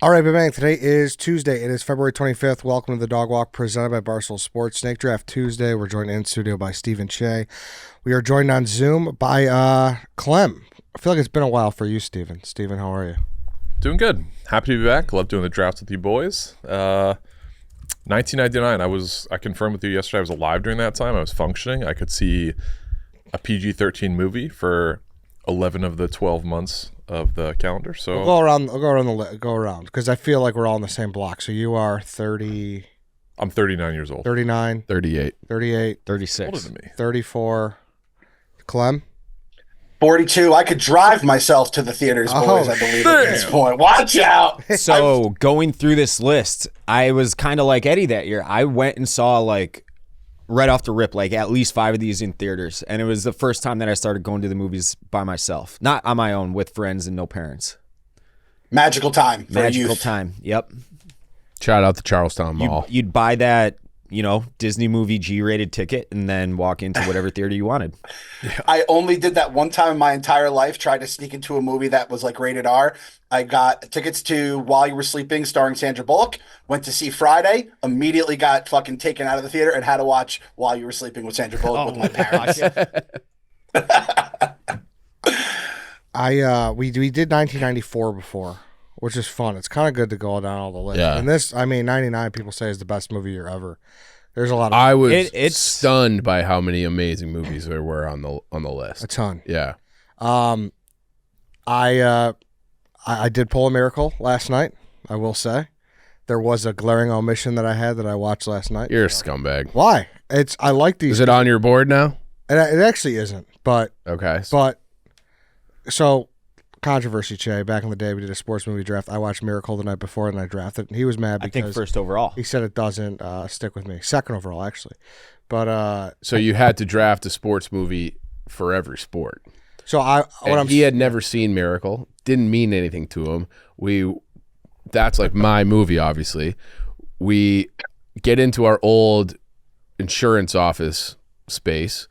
All right, bang. Today is Tuesday. It is February 25th. Welcome to the Dog Walk presented by Barstool Sports. Snake Draft Tuesday. We're joined in studio by Steven Cheah. We are joined on Zoom by Clem. I feel like it's been a while for you, Steven. Steven, how are you? Doing good. Happy to be back. Love doing the drafts with you boys. 1999. I confirmed with you yesterday I was alive during that time. I was functioning. I could see a PG-13 movie for 11 of the 12 months of the calendar. So I'll go around because I feel like we're all in the same block. So you are 30. I'm 39 years old. 39. 38. 38. 36. Older than me. 34. Clem? 42. I could drive myself to the theaters, boys, I believe, at this point. Watch out! So going through this list, I was kind of like Eddie that year. I went and saw right off the rip, at least 5 of these in theaters. And it was the first time that I started going to the movies by myself. Not on my own, with friends and no parents. Magical time for Magical youth. time, yep. Shout out to Charlestown Mall. You'd buy that, Disney movie G-rated ticket and then walk into whatever theater you wanted. I only did that one time in my entire life, tried to sneak into a movie that was rated R. I got tickets to While You Were Sleeping starring Sandra Bullock, went to see Friday, immediately got fucking taken out of the theater and had to watch While You Were Sleeping with Sandra Bullock with my parents. We did 1994 before, which is fun. It's kind of good to go down all the list. Yeah. And this, 99 people say is the best movie year ever. There's a lot of I was it's stunned by how many amazing movies there were on the list. a ton. Yeah. I did pull a miracle last night. I will say there was a glaring omission that I had that I watched last night. You're a scumbag. Why? I like these. Is it on your board now? It actually isn't, but Okay. so controversy, Cheah. Back in the day, we did a sports movie draft. I watched Miracle the night before, and I drafted. And he was mad I because think first overall. he said it doesn't stick with me. Second overall, actually. But So you had to draft a sports movie for every sport. so He had never seen Miracle. Didn't mean anything to him. That's my movie, obviously. We get into our old insurance office space,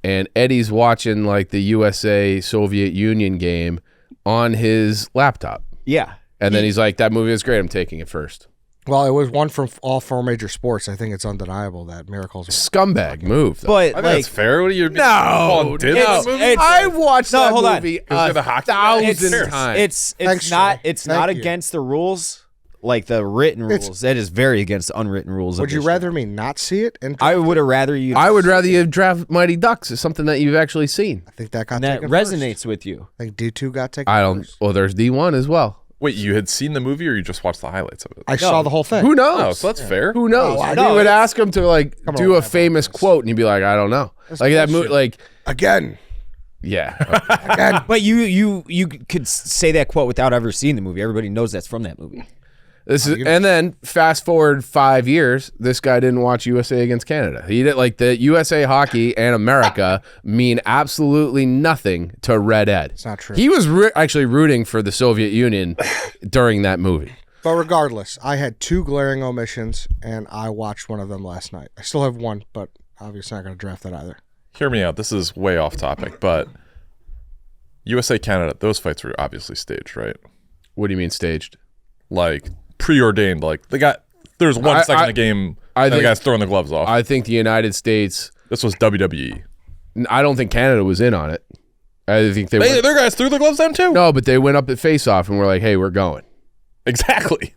and Eddie's watching the USA Soviet Union game on his laptop. Yeah. And then he's like, that movie is great. I'm taking it first. Well, it was one from all 4 major sports. I think it's undeniable that Miracle's. Scumbag move. Though. But I think that's fair. What are you? No, I've watched that hold on. movie you're the hockey guy? 1,000 times. It's Thanks, not Jay. it's not Thank you. against the rules, the written rules. That is very against the unwritten rules. Would you rather me not see it? And I would have rather you. I would rather you draft Mighty Ducks as something that you've actually seen. I think that got that taken resonates first. with you. I think D2 got taken. I don't. first. Well, there's D1 as well. Wait, you had seen the movie or you just watched the highlights of it? I saw the whole thing. Who Oh, knows? so that's fair. Who knows? No, You would ask him to do on, a famous quote, and he'd be like, "I don't know." That movie, bullshit. Again. yeah. Again. But you could say that quote without ever seeing the movie. Everybody knows that's from that movie. And then fast forward 5 years, this guy didn't watch USA against Canada. He did the USA hockey and America mean absolutely nothing to Red Ed. It's not true. He was actually rooting for the Soviet Union during that movie. But regardless, I had 2 glaring omissions, and I watched one of them last night. I still have one, but obviously not going to draft that either. Hear me out. This is way off topic, but USA Canada, those fights were obviously staged, right? What do you mean staged? Preordained. There's 1 second of the game. And the guy's throwing the gloves off. I think the United States. This was WWE. I don't think Canada was in on it. I think Their guys threw the gloves down too. No, but they went up at face-off and were like, "Hey, we're going." Exactly.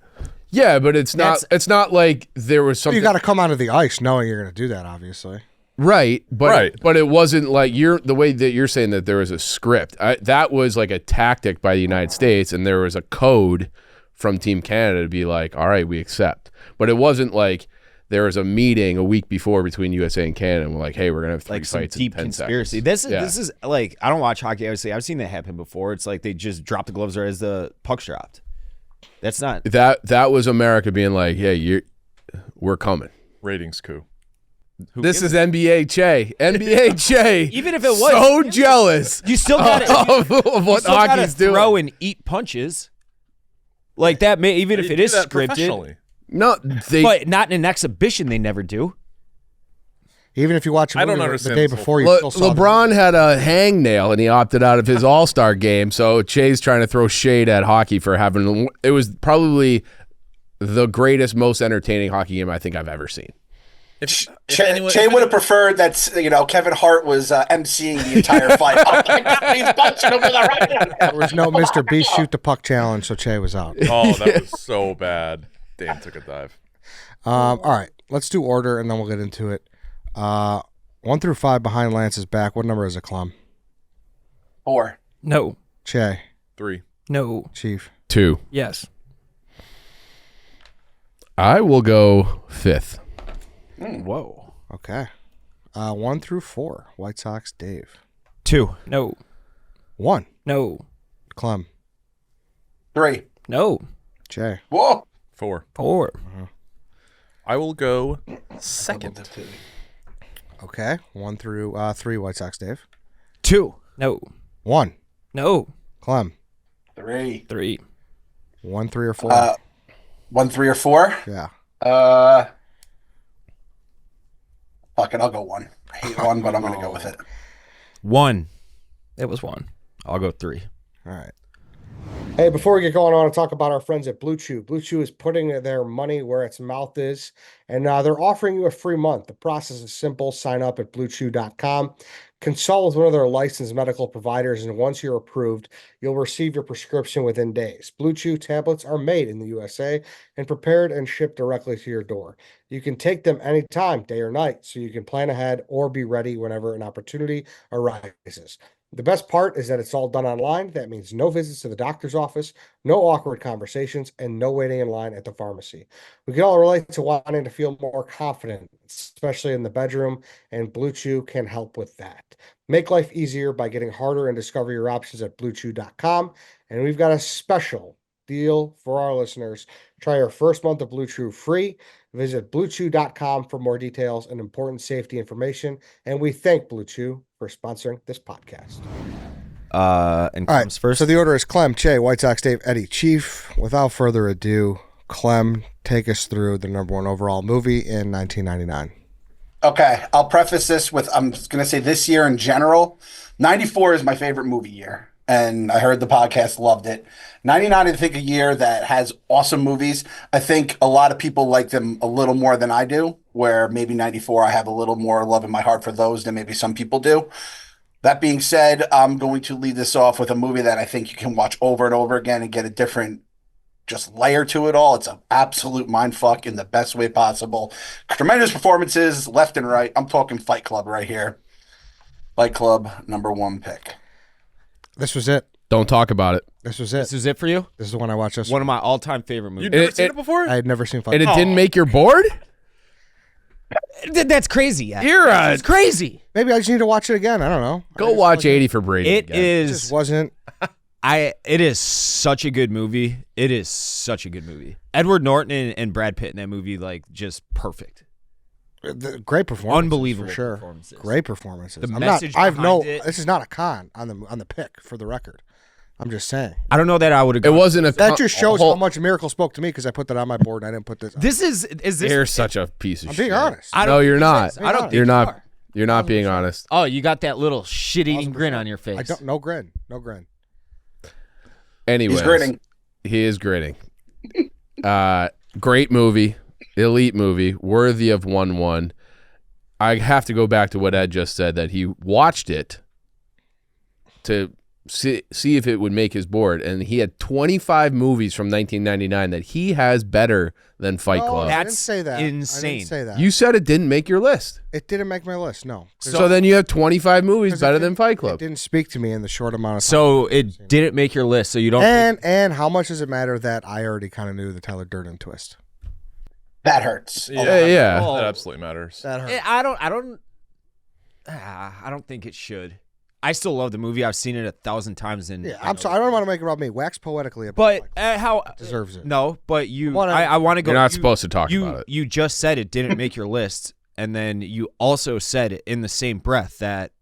Yeah, but it's not. It's not like there was something. You got to come onto the ice knowing you're going to do that, obviously. Right, but Right. but it wasn't the way that you're saying that there was a script. That was a tactic by the United States, and there was a code from Team Canada to be like, all right, we accept. But it wasn't there was a meeting a week before between USA and Canada, and we're like, hey, we're gonna have 3 Some fights deep in 10 conspiracy. seconds. This is I don't watch hockey. Obviously, I've seen that happen before. It's they just drop the gloves right as the puck's dropped. That's not That was America being like, yeah, we're coming. Ratings coup. This is NBA Cheah. NBA Cheah. Even if it was so jealous you still got of what hockey's doing. throw and eat punches. That may even if They it do is that scripted, professionally. No, but not in an exhibition. They never do. Even if you watch a I don't movie the understand day this whole before, you still saw LeBron had a hangnail and he opted out of his All-Star game. So Che's trying to throw shade at hockey for having. It was probably the greatest, most entertaining hockey game I think I've ever seen. Che would have preferred that Kevin Hart was emceeing the entire fight. Oh my God, he's punching him with the right hand. There was no Mr. Beast shoot the puck challenge, so Che was out. Oh, that was so bad. Dane took a dive. All right, let's do order, and then we'll get into it. 1 through 5 behind Lance's back. What number is it, Clem? 4. No. Che. 3. No. Chief. 2. Yes. I will go 5th. Whoa. Okay. 1 through 4. White Sox, Dave. 2. No. 1. No. Clem. 3. No. Che. Whoa. 4. 4. I will go second. Okay. 1 through 3. White Sox, Dave. 2. No. 1. No. Clem. 3. 3. 1, 3, or 4. 1, 3, or 4. Yeah. Fuck it, I'll go 1. I hate 1, but I'm gonna go with it. 1. It was 1. I'll go 3. All right. Hey, before we get going, I want to talk about our friends at Blue Chew. Blue Chew is putting their money where its mouth is, and they're offering you a free month. The process is simple. Sign up at bluechew.com. Consult with one of their licensed medical providers, and once you're approved, you'll receive your prescription within days. Blue Chew tablets are made in the USA and prepared and shipped directly to your door. You can take them anytime, day or night, so you can plan ahead or be ready whenever an opportunity arises. The best part is that it's all done online. That means no visits to the doctor's office, no awkward conversations, and no waiting in line at the pharmacy. We can all relate to wanting to feel more confident, especially in the bedroom, and Blue Chew can help with that. Make life easier by getting harder and discover your options at bluechew.com. And we've got a special deal for our listeners. Try your first month of Blue Chew free. Visit bluechew.com for more details and important safety information. And we thank Blue Chew for sponsoring this podcast. And All comes right, first. so the order is Clem, Che, White Sox, Dave, Eddie, Chief. Without further ado, Clem, take us through the number 1 overall movie in 1999. Okay, I'll preface this with I'm going to say this year in general, 94 is my favorite movie year. And I heard the podcast, loved it. 99, I think, a year that has awesome movies. I think a lot of people like them a little more than I do, where maybe 94, I have a little more love in my heart for those than maybe some people do. That being said, I'm going to lead this off with a movie that I think you can watch over and over again and get a different just layer to it all. It's an absolute mindfuck in the best way possible. Tremendous performances left and right. I'm talking Fight Club right here. Fight Club, number 1 pick. This was it. Don't talk about it. This was it. This is it for you? This is the one I watched this. One of my all-time favorite movies. You'd never It- seen it- it before? I had never seen Fight And it Club. didn't make your board? That's crazy. Yeah. You're a- It's crazy. Maybe I just need to watch it again. I don't know. Go watch 80 for Brady. It again. It just is. wasn't. It is such a good movie. It is such a good movie. Edward Norton and Brad Pitt in that movie, like, just perfect. Great performance. Unbelievable for sure. performances. Great performances. The I'm message not, I've no. behind it. This is not a con on the pick for the record. I'm just saying. I don't know that I would It agree. wasn't a. That just shows whole- how much Miracle spoke to me because I put that on my board and I didn't put this. This is this. You're such a piece of I'm shit. being honest. I don't No, think you're this not. is. I don't think You're you not. are. You're not being honest. Oh, you got that little shit-eating grin on your face. I don't. No grin. No grin. Anyways, He's gritting. He is gritting. Great movie, elite movie, worthy of 1-1. I have to go back to what Ed just said, that he watched it to see if it would make his board, and he had 25 movies from 1999 that he has better than Fight No, Club. I didn't That's say that. I insane. didn't say that. You said it didn't make your list. It didn't make my list. No. So then you have 25 movies 'Cause it better didn't- than Fight It Club. didn't speak to me in the short amount of time. So it didn't make your list. So you don't. And how much does it matter that I already kind of knew the Tyler Durden twist? That hurts. Yeah. Oh. That absolutely matters. That hurt. I don't think it should. I still love the movie. I've seen it 1,000 times. And Yeah, I'm sorry. I don't want to make it about me. Wax poetically about But Fight Club. how Deserves it. No, but you. Well, I want to go. You're not supposed to talk you, about it. You just said it didn't make your list, and then you also said it in the same breath that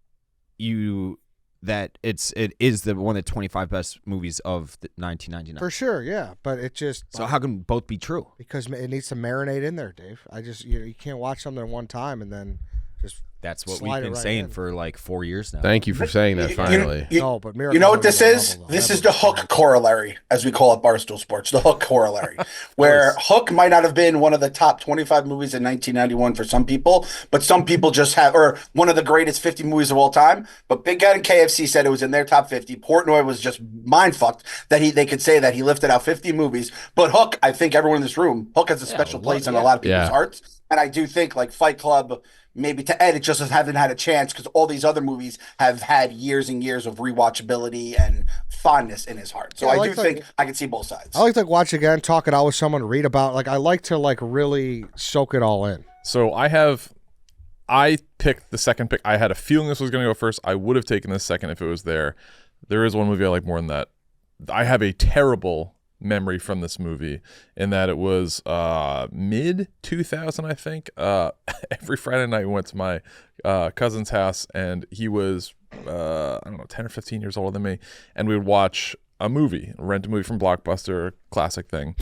it is the one of the 25 best movies of 1999. For sure, yeah. But it just So how can both be true? because it needs to marinate in there, Dave. I just you can't watch something one time and then Just That's what slide we've been it right saying in. for like 4 years now. Thank you for saying that finally. No, but You know what this is? Miracle This is the Hook corollary, as we call it, Barstool Sports. The Hook corollary, where Hook might not have been one of the top 25 movies in 1991 for some people, but some people just have, or one of the greatest 50 movies of all time. But Big Ed and KFC said it was in their top 50. Portnoy was just mind fucked that they could say that he lifted out 50 movies. But Hook, I think everyone in this room, Hook has a special place in a lot of people's Yeah. hearts, and I do think like Fight Club. Maybe to Ed, it just haven't had a chance because all these other movies have had years and years of rewatchability and fondness in his heart. So Yeah, I I like do the- think I can see both sides. I like to watch again, talk it out with someone, read about. Like I like to like really soak it all in. So I picked the second pick. I had a feeling this was going to go first. I would have taken this second if it was there. There is one movie I like more than that. I have a terrible memory from this movie in that it was mid 2000, I think. Every Friday night we went to my cousin's house, and he was I don't know, 10 or 15 years older than me, and we would watch a movie, rent a movie from Blockbuster, classic thing.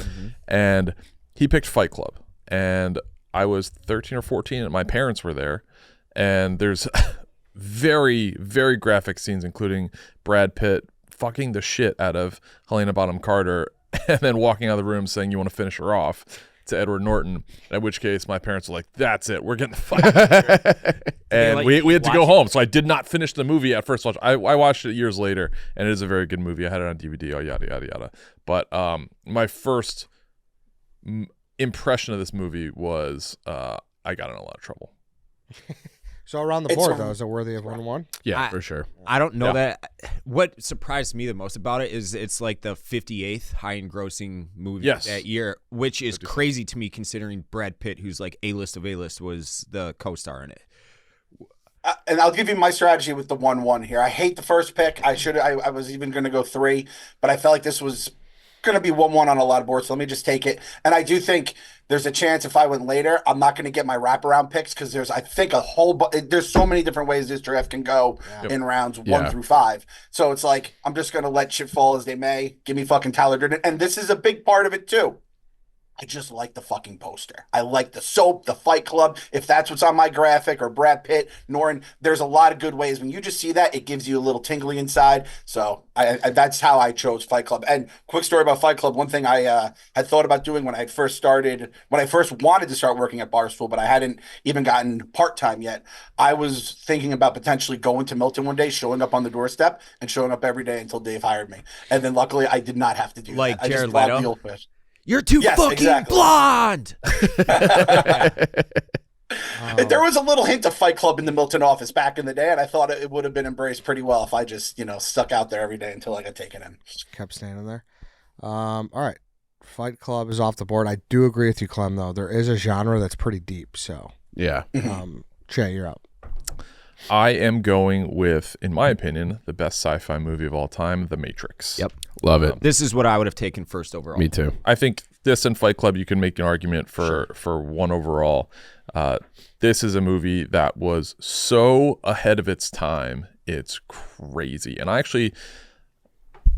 And he picked Fight Club, and I was 13 or 14 and my parents were there, and there's very, very graphic scenes, including Brad Pitt fucking the shit out of Helena Bonham Carter and then walking out of the room saying, "You want to finish her off?" to Edward Norton, at which case my parents were like, "That's it, we're getting the fuck out of here." And we had to go home, so I did not finish the movie at first watch. I watched it years later, and it is a very good movie. I had it on DVD, yada yada yada. But my first impression of this movie was I got in a lot of trouble. So around the board, though, is it worthy of 1-1? Yeah, for sure. I don't know that. What surprised me the most about it is it's like the 58th high-engrossing movie that year, which is crazy to me considering Brad Pitt, who's like A-list of A-list, was the co-star in it. And I'll give you my strategy with the 1-1 here. I hate the first pick. I was even going to go 3, but I felt like this was going to be 1-1 on a lot of boards. So let me just take it. And I do think there's a chance if I went later, I'm not going to get my wraparound picks because there's, I think, there's so many different ways this draft can go in rounds 1 through 5. So it's like, I'm just going to let shit fall as they may. Give me fucking Tyler Durden. And this is a big part of it too. I just like the fucking poster. I like the soap, the Fight Club. If that's what's on my graphic, or Brad Pitt, Norton, there's a lot of good ways. When you just see that, it gives you a little tingly inside. So I that's how I chose Fight Club. And quick story about Fight Club. One thing I had thought about doing when I first wanted to start working at Barstool, but I hadn't even gotten part-time yet. I was thinking about potentially going to Milton one day, showing up on the doorstep, and showing up every day until Dave hired me. And then luckily I did not have to do like that. Jared I just Leto? logged the old You're too fucking blonde. There was a little hint of Fight Club in the Milton office back in the day, and I thought it would have been embraced pretty well if I just, stuck out there every day until I got taken in. Kept standing there. All right. Fight Club is off the board. I do agree with you, Clem, though. There is a genre that's pretty deep. So, Yeah. Cheah, you're up. I am going with, in my opinion, the best sci-fi movie of all time, The Matrix. Yep. Love it. This is what I would have taken first overall. Me too. I think this and Fight Club, you can make an argument for one overall. This is a movie that was so ahead of its time. It's crazy. And I actually,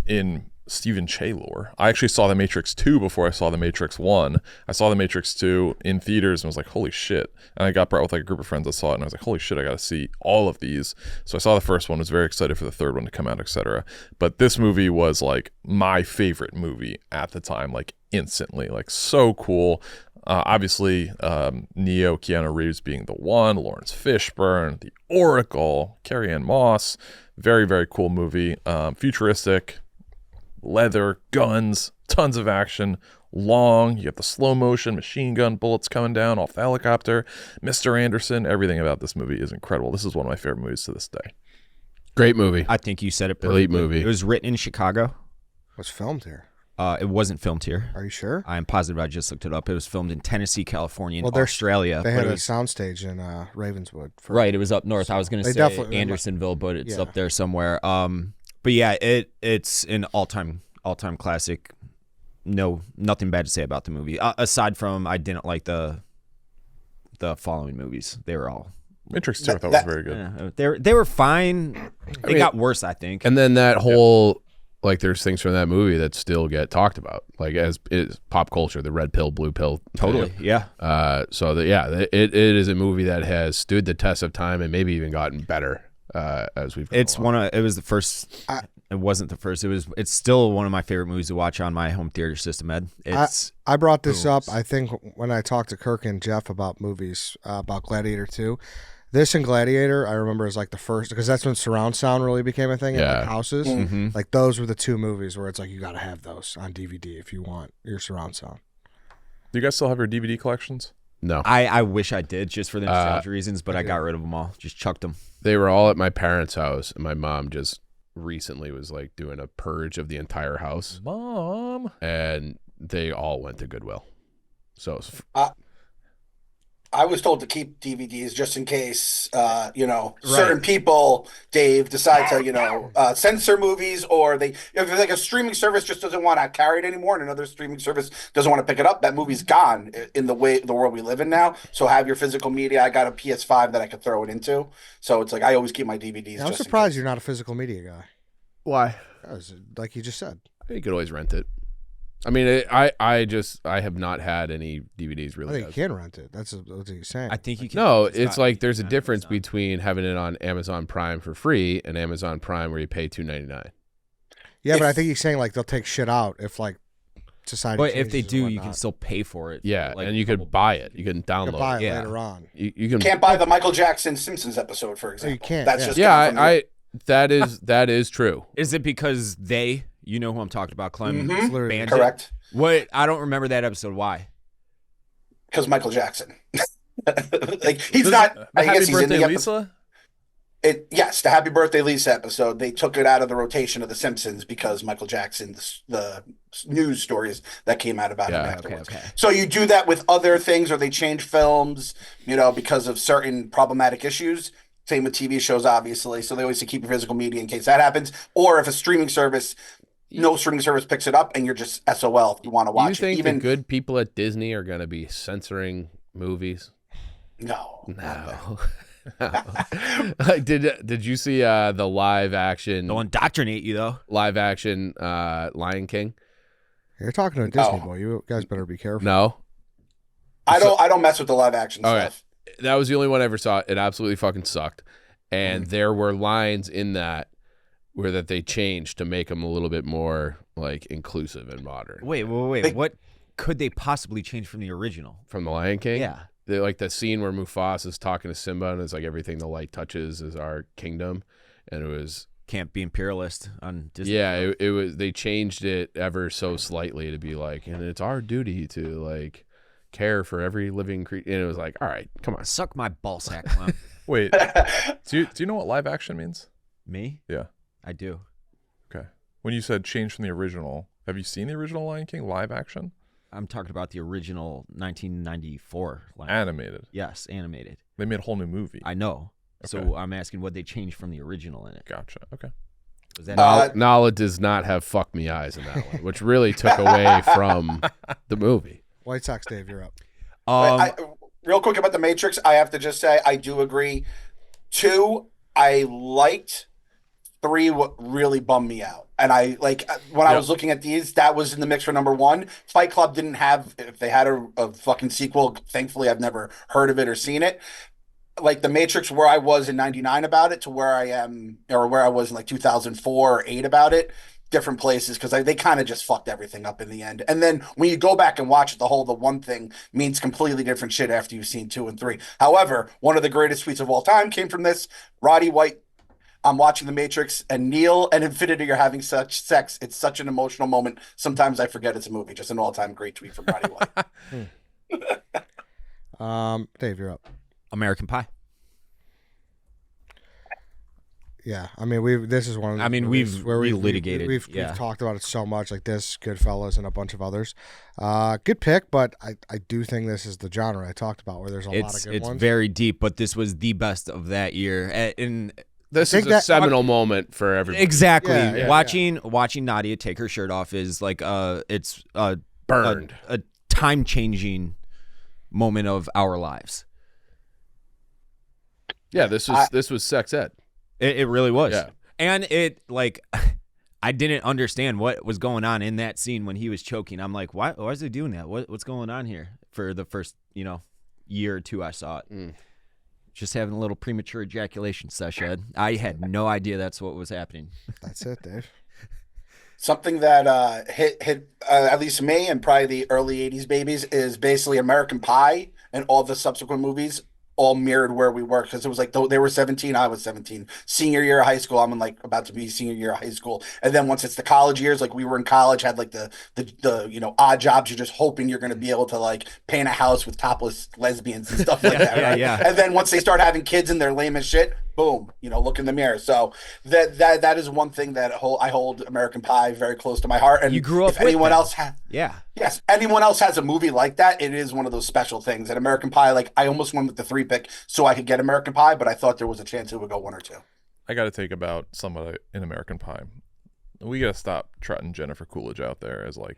in Steven Cheah lore, I actually saw The Matrix 2 before I saw The Matrix 1. I saw The Matrix 2 in theaters and was like, holy shit. And I got brought with like a group of friends that saw it, and I was like, holy shit, I got to see all of these. So I saw the first one, was very excited for the third one to come out, etc. But this movie was like my favorite movie at the time, like instantly, like so cool. Obviously, Neo, Keanu Reeves being the one, Lawrence Fishburne, the Oracle, Carrie-Anne Moss. Very, very cool movie. Futuristic, leather, guns, tons of action, long. You got the slow motion machine gun bullets coming down off the helicopter. Mr. Anderson, everything about this movie is incredible. This is one of my favorite movies to this day. Great movie. I think you said it perfectly. Elite movie. It was written in Chicago. What's filmed here? It wasn't filmed here. Are you sure? I'm positive. I just looked it up. It was filmed in Tennessee, California, and Well, Australia. They but had it a was, soundstage in Ravenswood. right. It was up north. I was going to They say definitely- Andersonville, but it's Yeah. up there somewhere. But yeah, it's an all-time classic. No, nothing bad to say about the movie. Aside from I didn't like the following movies. They were all Matrix 2 I thought was very good. they were fine. They got worse, I think. And then that whole like there's things from that movie that still get talked about, like as is pop culture, the red pill, blue pill. Totally, thing. yeah. It is a movie that has stood the test of time and maybe even gotten better as we've. It was the first. It wasn't the first. It's still one of my favorite movies to watch on my home theater system, Ed. I brought this up, I think, when I talked to Kirk and Jeff about movies, about Gladiator 2. This and Gladiator, I remember as like the first, because that's when surround sound really became a thing in like houses. Mm-hmm. Like those were the two movies where it's like you got to have those on DVD if you want your surround sound. Do you guys still have your DVD collections? No, I wish I did, just for the nostalgia reasons, but I got rid of them all. Just chucked them. they were all at my parents' house, and my mom just recently was like doing a purge of the entire house, Mom. and they all went to Goodwill. So it's I was told to keep DVDs just in case, certain people, Dave, decide to, censor movies, or if like a streaming service just doesn't want to carry it anymore, and another streaming service doesn't want to pick it up, that movie's gone in the world we live in now. So have your physical media. I got a PS5 that I could throw it into. So it's like I always keep my DVDs. I'm surprised you're not a physical media guy. why Like you just said. you could always rent it. I mean, I have not had any DVDs I really. think you can rent it. That's what he's saying. I think you can. No, it's like there's a difference between having it on Amazon Prime for free and Amazon Prime where you pay $2.99. Yeah, but I think he's saying like they'll take shit out if like society. But if they changes do, and you can whatnot. still pay for it. Yeah, Like and you could buy it. You can You download can buy it it. Yeah. later on. You can. Can't buy the Michael Jackson Simpsons episode, for example. you can't, That's yeah. just Yeah, coming from that is true. Is it because you know who I'm talking about, Clem? It's literally- Banned correct. What? I don't remember that episode. Why? Because Michael Jackson. Like he's not. The I guess Happy he's in Birthday, the Lisa? Yes, the Happy Birthday Lisa episode. They took it out of the rotation of The Simpsons because Michael Jackson, the news stories that came out about him Yeah, afterwards. okay. So you do that with other things, or they change films, because of certain problematic issues. Same with TV shows, obviously. So they always say keep your physical media in case that happens. Or if a streaming service, no streaming service picks it up, and you're just SOL if you want to watch Do you think it. the good people at Disney are going to be censoring movies? No. No. Like, did you see the live action They'll indoctrinate you though. Lion King? You're talking to a Disney No. boy. You guys better be careful. No. I don't mess with the live action Okay. stuff. That was the only one I ever saw. It absolutely fucking sucked. And there were lines in that that they changed to make them a little bit more like inclusive and modern. Wait. What could they possibly change from the original? From the Lion King? Yeah. Like the scene where Mufasa is talking to Simba and it's like everything the light touches is our kingdom. And it was Can't be imperialist on Disney. yeah, it was. They changed it ever so slightly to be like, and it's our duty to like care for every living creature. And it was like, all right, come on. Suck my ball sack, Clem. Wait, do you know what live action means? Me? Yeah. I do. Okay. When you said change from the original, have you seen the original Lion King live action? I'm talking about the original 1994 line. Animated. Yes, animated. They made a whole new movie. I know. So Okay. I'm asking what they changed from the original in it. Gotcha. Okay. Was that Nala does not have fuck me eyes in that one, which really took away from the movie. White Sox, Dave, you're up. Real quick about The Matrix, I have to just say I do agree. 2, I liked. 3, what really bummed me out. And I when I was looking at these, that was in the mix for number 1. Fight Club didn't have, if they had a fucking sequel, thankfully I've never heard of it or seen it. Like The Matrix, where I was in 99 about it to where I am, or where I was in like 2004 or 8 about it, different places, because they kind of just fucked everything up in the end. And then when you go back and watch it, the one thing means completely different shit after you've seen 2 and 3. However, one of the greatest tweets of all time came from this. Roddy White, I'm watching The Matrix, and Neil and Infinity are having such sex. It's such an emotional moment. Sometimes I forget it's a movie. Just an all-time great tweet from Roddy White. Dave, you're up. American Pie? Yeah, I mean this is one. Of the I mean, movies we've where relitigated, We've yeah. talked about it so much, like this, Goodfellas, and a bunch of others. Good pick, but I do think this is the genre I talked about where there's a lot of good It's ones. very deep, but this was the best of that year. And This think is a that- seminal moment for everybody. exactly, Yeah, yeah, watching Nadia take her shirt off is like it's Burned. a time changing moment of our lives. Yeah, this was sex ed. It really was. Yeah. And it like I didn't understand what was going on in that scene when he was choking. I'm like, why is he doing that? What's going on here? For the first, year or two I saw it. Just having a little premature ejaculation session. I had no idea that's what was happening. That's it, Dave. Something that hit at least me and probably the early 80s babies is basically American Pie and all the subsequent movies all mirrored where we were, because it was like they were 17, I was 17. Senior year of high school, I'm in like about to be senior year of high school. And then once it's the college years, like we were in college, had like the odd jobs. You're just hoping you're going to be able to like paint a house with topless lesbians and stuff like that. Right? Yeah. And then once they start having kids and they're lame as shit, boom, look in the mirror. So that is one thing that I hold American Pie very close to my heart. And you grew up if anyone else yes, anyone else has a movie like that, it is one of those special things. And American Pie, like I almost went with the 3 pick so I could get American Pie, but I thought there was a chance it would go 1 or 2. I got to take about somebody in American Pie. We got to stop trotting Jennifer Coolidge out there as like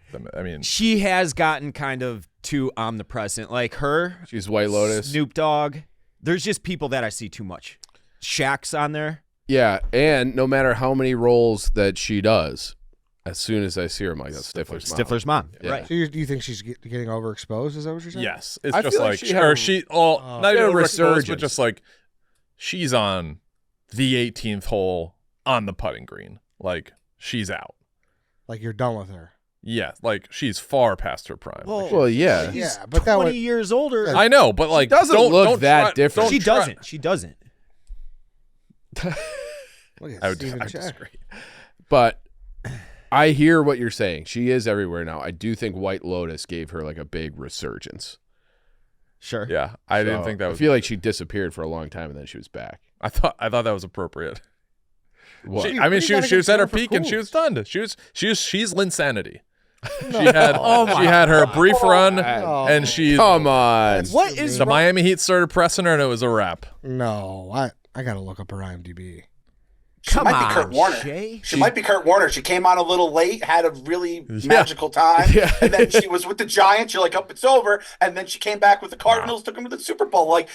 she has gotten kind of too omnipresent. Like her, She's White Lotus. Snoop Dogg. There's just people that I see too much. Shaq's on there. Yeah, and no matter how many roles that she does, as soon as I see her, I'm like, that's Stifler's mom. Stifler's mom. Yeah. Right. So do you think she's getting overexposed? Is that what you're saying? yes, it's I just feel like like she had a- not even a overexposed, resurgence. but just like she's on the 18th hole on the putting green. Like she's out. Like you're done with her. Yeah, like she's far past her prime. Like, Well, yeah. Yeah, but that 20 would, years older. I know, but like doesn't don't look that try- different. don't She try- doesn't. She doesn't. look at I would Steven Cheah. disagree. But I hear what you're saying. She is everywhere now. I do think White Lotus gave her like a big resurgence. Sure. Yeah, I didn't So, think that was. I feel like she disappeared for a long time and then she was back. I thought that was appropriate. What? She, What I do mean, you she gotta was get at her Jennifer peak and she was Coolidge? done. She's Linsanity. She had she had her brief run and she's Come on. What is the wrong? Miami Heat started pressing her and it was a wrap. No, I got to look up her IMDb. She Come might on, be Kurt Warner. Shay. She might be Kurt Warner. She came on a little late, had a really magical time, Yeah. and then she was with the Giants. You're like, up, it's over. And then she came back with the Cardinals, took them to the Super Bowl. Like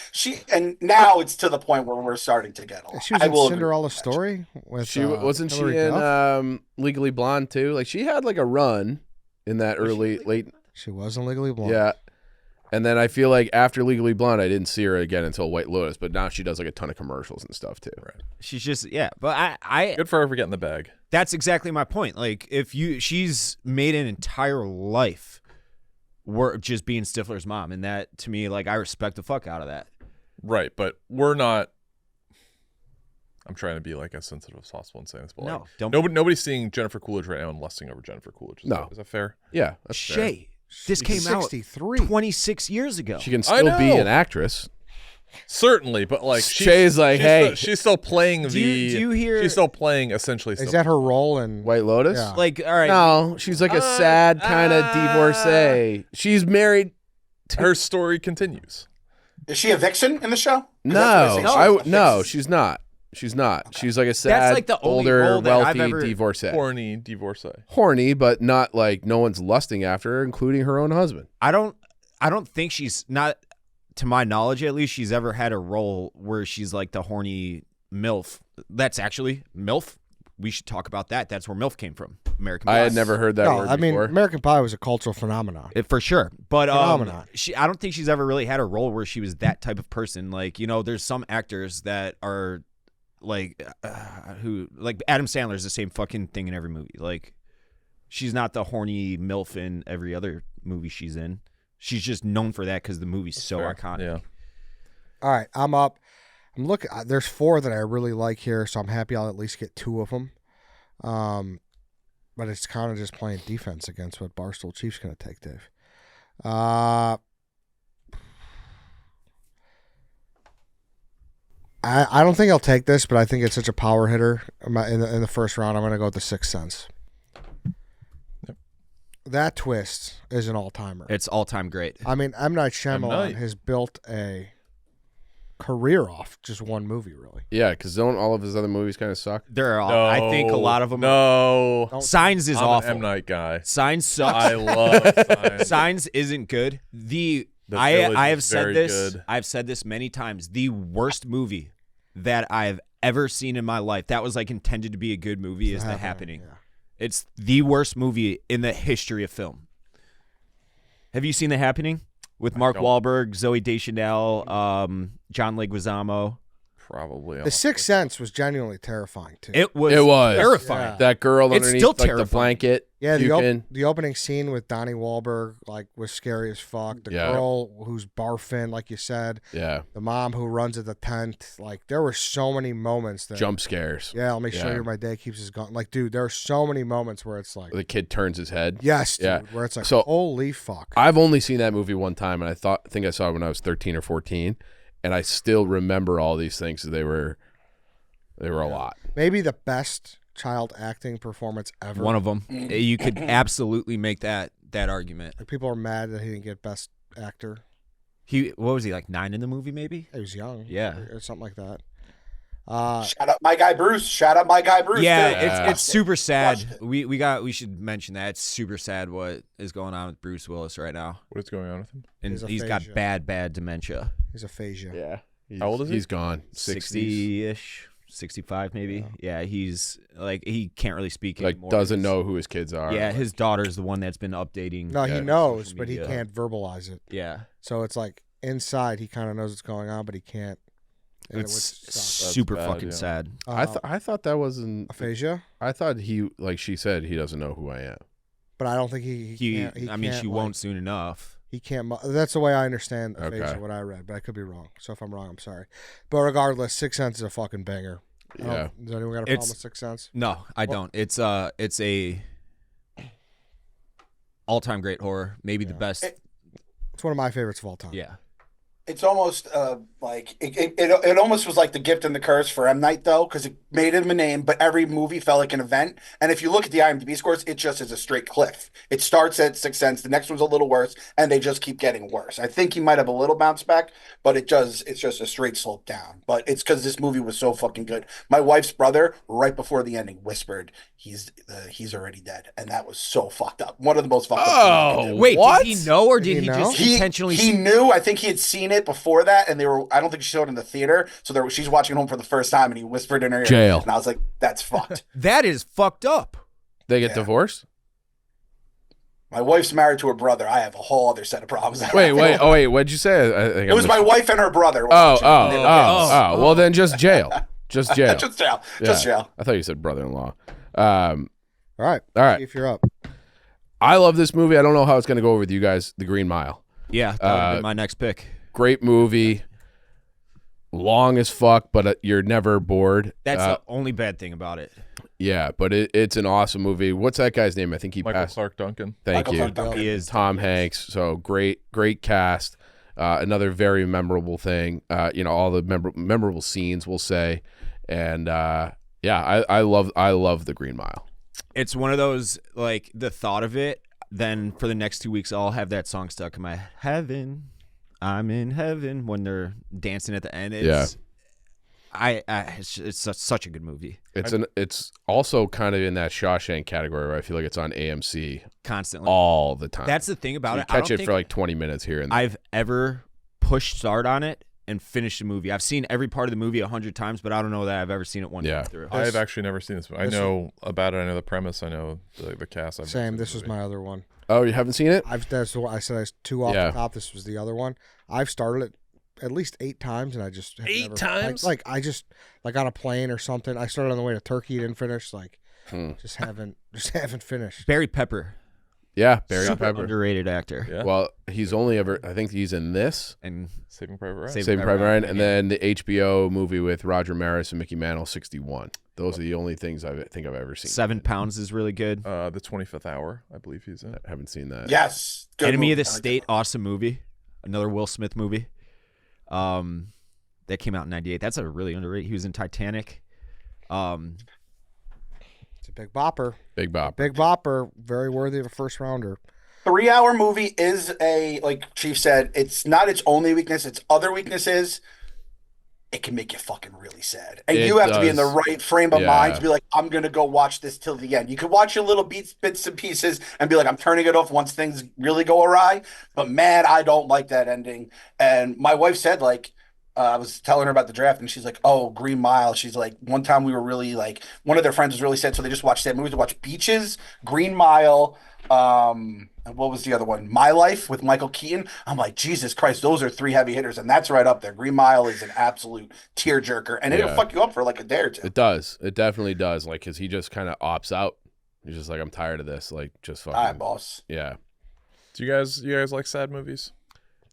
and now it's to the point where we're starting to get along. She was I in will agree Cinderella with that. Story. With, She wasn't she Hilary in Duff? Legally Blonde too? Like she had like a run in that late. She was in Legally Blonde. Yeah. And then I feel like after Legally Blonde, I didn't see her again until White Lotus, but now she does like a ton of commercials and stuff too. Right. She's just but I Good for her for getting the bag. that's exactly my point. Like she's made an entire life work just being Stifler's mom, and that to me, like I respect the fuck out of that. Right, but we're not. I'm trying to be like as sensitive as possible in saying this, but No, like, don't- nobody's seeing Jennifer Coolidge right now and lusting over Jennifer Coolidge. Is that fair? Yeah. That's fair. Shay, this came out 63. 26 years ago. She can still be know. an actress. Certainly, but like Shay's like, hey. she's still playing Do you hear- She's still playing essentially. Is that her role in White Lotus? Yeah. Like, all right, No, she's like a sad kind of divorcee. She's married. her story continues? Is she a vixen in the show? 'Cause No, that's what they say. no, she's not. She's not. She's like a sad, That's like the only older, role that I've wealthy ever- divorcee. Horny divorcee. Horny, but not like no one's lusting after her, including her own husband. I don't think she's not, to my knowledge at least, she's ever had a role where she's like the horny MILF. That's actually MILF. We should talk about that. That's where MILF came from. American I Pie. had never heard that No, word I mean, before. American Pie was a cultural phenomenon. For sure. But Phenomenon. I don't think she's ever really had a role where she was that type of person. Like, there's some actors that are like who like Adam Sandler's the same fucking thing in every movie. Like, she's not the horny MILF in every other movie she's in. She's just known for that because the movie's so Fair. iconic. Yeah. All right, I'm up. I'm looking. There's 4 that I really like here, so I'm happy I'll at least get 2 of them. But it's kind of just playing defense against what Barstool Chief's going to take, Dave. I don't think I'll take this, but I think it's such a power hitter in the first round. I'm going to go with The Sixth Sense. Yep. That twist is an all-timer. It's all-time great. I mean, M. Night Shyamalan Night. has built a career off just one movie, really. Yeah, because don't all of his other movies kind of suck? There are, I think a lot of them. No, Signs is I'm awful. an M Night guy. Signs sucks. I love Signs. Signs isn't good. The I Village have is said very this. good. I've said this many times. The worst movie that I've ever seen in my life, that was like intended to be a good movie, is The Happening. Yeah. It's the worst movie in the history of film. Have you seen The Happening with Mark Wahlberg, Zooey Deschanel, John Leguizamo? Probably. The Sixth Sense was genuinely terrifying too. It was terrifying. Yeah. That girl It's underneath still like the terrifying. blanket. Yeah, puking. the opening scene with Donnie Wahlberg like was scary as fuck. The Yeah. girl who's barfing, like you said, Yeah. the mom who runs at the tent. Like there were so many moments that Jump scares. Yeah, let me show Yeah. you my day keeps us going. Like, dude, there are so many moments where it's like, The kid turns his head. yes, dude, Yeah. where it's like, So- holy fuck. I've only seen that movie one time, and I think I saw it when I was 13 or 14, and I still remember all these things. They were a lot. Maybe the best child acting performance ever. One of them. You could absolutely make that argument. Like people are mad that he didn't get best actor. What was he, like 9 in the movie maybe? He was young, Yeah. or something like that. Shout out my guy Bruce. Shout out my guy Bruce. Yeah, too. it's super sad. Watched it. We should mention that. It's super sad what is going on with Bruce Willis right now. What is going on with him? And He's he's got aphasia. bad dementia. He's aphasia. Yeah. How old is he? He's gone. 60-ish, 65 maybe. Yeah, he's like he can't really speak Like anymore. doesn't know who his kids are. Yeah, his daughter's the one that's been updating. No, Yeah. he knows, social but he media. can't verbalize it. Yeah. So it's like inside, he kind of knows what's going on, but he can't. And It's which sucks. super bad, fucking yeah. sad. I thought that wasn't. Aphasia, I thought he, like she said, he doesn't know who I am. but I don't think he can't. He I mean, can't, she like, won't soon enough. He can't. That's the way I understand aphasia. Okay. What I read, but I could be wrong. So if I'm wrong, I'm sorry. But regardless, Sixth Sense is a fucking banger. Yeah. Does anyone got a problem It's- with Sixth Sense? No, I don't. It's a all-time great horror, maybe the best. It's one of my favorites of all time. Yeah. It's almost like it almost was like the gift and the curse for M. Night though, because it made him a name, but every movie felt like an event. And if you look at the IMDb scores, it just is a straight cliff. It starts at Sixth Sense, the next one's a little worse, and they just keep getting worse. I think he might have a little bounce back, but it's just a straight slope down. But it's because this movie was so fucking good. My wife's brother, right before the ending, whispered, "He's already dead," and that was so fucked up. One of the most fucked up things you can do. Wait, What? did he know or Did did he he know? just He intentionally he knew. I think he had seen it before that, and I don't think she showed it in the theater. So she's watching it home for the first time, and he whispered in her ear. Jail. And I was like, "That's fucked." That is fucked up. They get Yeah. divorced? My wife's married to her brother. I have a whole other set of problems. Wait. What'd you say? I think It was my wife and her brother. Oh. Oh. Well, then just jail. Just jail. Just jail. Yeah. Just jail. I thought you said brother-in-law. All right. All right. See if you're up. I love this movie. I don't know how it's going to go over with you guys. The Green Mile. Yeah, that would have been my next pick. Great movie. Long as fuck, but you're never bored. That's the only bad thing about it. Yeah, but it's an awesome movie. What's that guy's name? I think he Michael passed. Clark Duncan. Thank Michael you. Clark Duncan. He is Tom Hanks. So great cast. Another very memorable thing. All the memorable scenes, we'll say. And I love the Green Mile. It's one of those, like, the thought of it, then for the next 2 weeks, I'll have that song stuck in my heaven. I'm in heaven when they're dancing at the end. It's, it's such a good movie. It's also kind of in that Shawshank category where I feel like it's on AMC Constantly. all the time. That's the thing about So you it. I catch don't it think for like 20 minutes here and there. I've ever pushed start on it and finished the movie. I've seen every part of the movie 100 times, but I don't know that I've ever seen it one Yeah. time through. I've actually never seen this. I know about it. I know the premise. I know the cast. I've never Same. seen This the was movie. my other one. Oh, you haven't seen it? That's the one I said I was two off Yeah. the top. This was the other one. I've started it at least 8 times, and I just have 8 never, times? Like I just like on a plane or something. I started on the way to Turkey, didn't finish. Like just haven't finished. Barry Pepper, Yeah, Barry super Pepper. underrated actor. Yeah. Well, he's only ever, I think he's in this, And Saving Private Ryan. Saving Saving Private Private Ryan, Ryan, and yeah. then the HBO movie with Roger Maris and Mickey Mantle, 61. Those are the only things I think I've ever seen. 7 Pounds is really good. The 25th Hour, I believe he's in. I haven't seen that. Yes. Good Enemy movie. of the I like State, that awesome movie. Another Will Smith movie. That came out in '98. That's a really underrated. He was in Titanic. It's a big bopper. Big Bop. Big bopper. Very worthy of a first rounder. 3-hour movie is like Chief said, it's not its only weakness. Its other weakness is it can make you fucking really sad. And It you have to be in the does. right frame of Yeah. mind to be like, I'm going to go watch this till the end. You could watch your little bits and pieces and be like, I'm turning it off once things really go awry. But man, I don't like that ending. And my wife said, like, I was telling her about the draft, and she's like, "Oh, Green Mile." She's like, "One time we were really like, one of their friends was really sad, so they just watched that movie to watch Beaches, Green Mile, and what was the other one? My Life with Michael Keaton." I'm like, Jesus Christ, those are 3 heavy hitters, and that's right up there. Green Mile is an absolute tearjerker, and it'll fuck you up for like a day or two. It does. It definitely does. Like, cause he just kind of opts out. He's just like, I'm tired of this. Like, just fucking. All right, boss. Yeah. Do you guys like sad movies?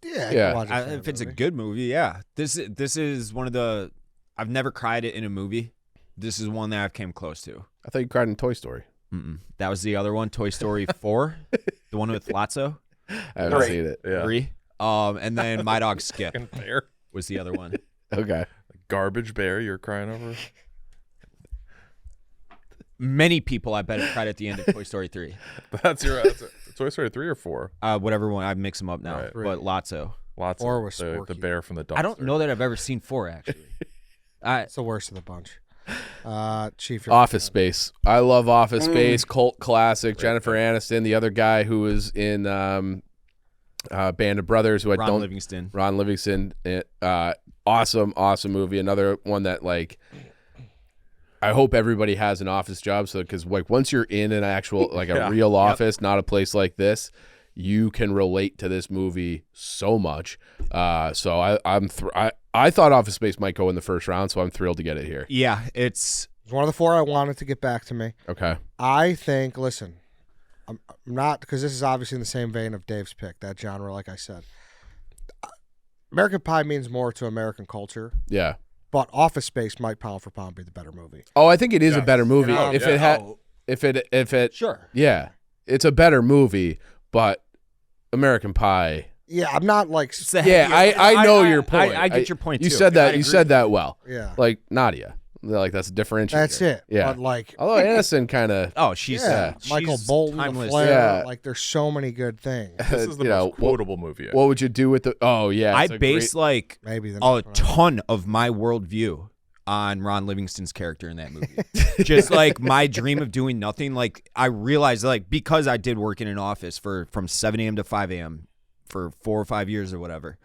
Yeah, I Yeah. can watch a If it's a movie. good movie, yeah. This is one of the. I've never cried it in a movie. This is one that I've came close to. I thought you cried in Toy Story. That was the other one, Toy Story 4, the one with Lotso. I haven't Three. seen it. Yeah. 3. And then My Dog Skip Fucking bear. was the other one. Okay. Garbage bear you're crying over? Many people, I bet, have cried at the end of Toy Story 3. That's Toy Story 3 or 4? Whatever one, I mix them up now. Right. But Lotso. Lots Or of with the Sporky. bear from the dumpster. I don't know that I've ever seen 4, actually. It's the worst of the bunch. Chief, you're- Office Space. I love Office Space. Cult classic. Jennifer Aniston, the other guy who was in Band of Brothers, who I Ron don't. Livingston. Ron Livingston. Awesome movie. Another one that like. I hope everybody has an office job, so because like once you're in an actual like a real office, not a place like this, you can relate to this movie so much. So I thought Office Space might go in the first round, so I'm thrilled to get it here. Yeah, it's It's one of the 4 I wanted to get back to me. Okay. I think, listen, I'm not, because this is obviously in the same vein of Dave's pick, that genre, like I said. American Pie means more to American culture, Yeah. but Office Space might pound for pound be the better movie. Oh, I think it is a better movie. know, If yeah. it had, if it, sure. yeah, it's a better movie, but American Pie. Yeah, I'm not like, It's the Yeah, heavier- I know your point. I get your point. You too. said that. I You agree. said that well. yeah, Like Nadia. Like that's a differentiator. that's it. Yeah. But like, Although Aniston kind of. Oh, she's yeah, Michael she's Bolton, the timeless. Flair, Yeah. like there's so many good things. This is the you know, most quotable movie. What would you do with the? Oh yeah, I it's a base great- like Maybe the a next one. ton of my worldview on Ron Livingston's character in that movie. Just like my dream of doing nothing. Like I realized, like because I did work in an office from 7 a.m. to 5 a.m. for 4 or 5 years or whatever,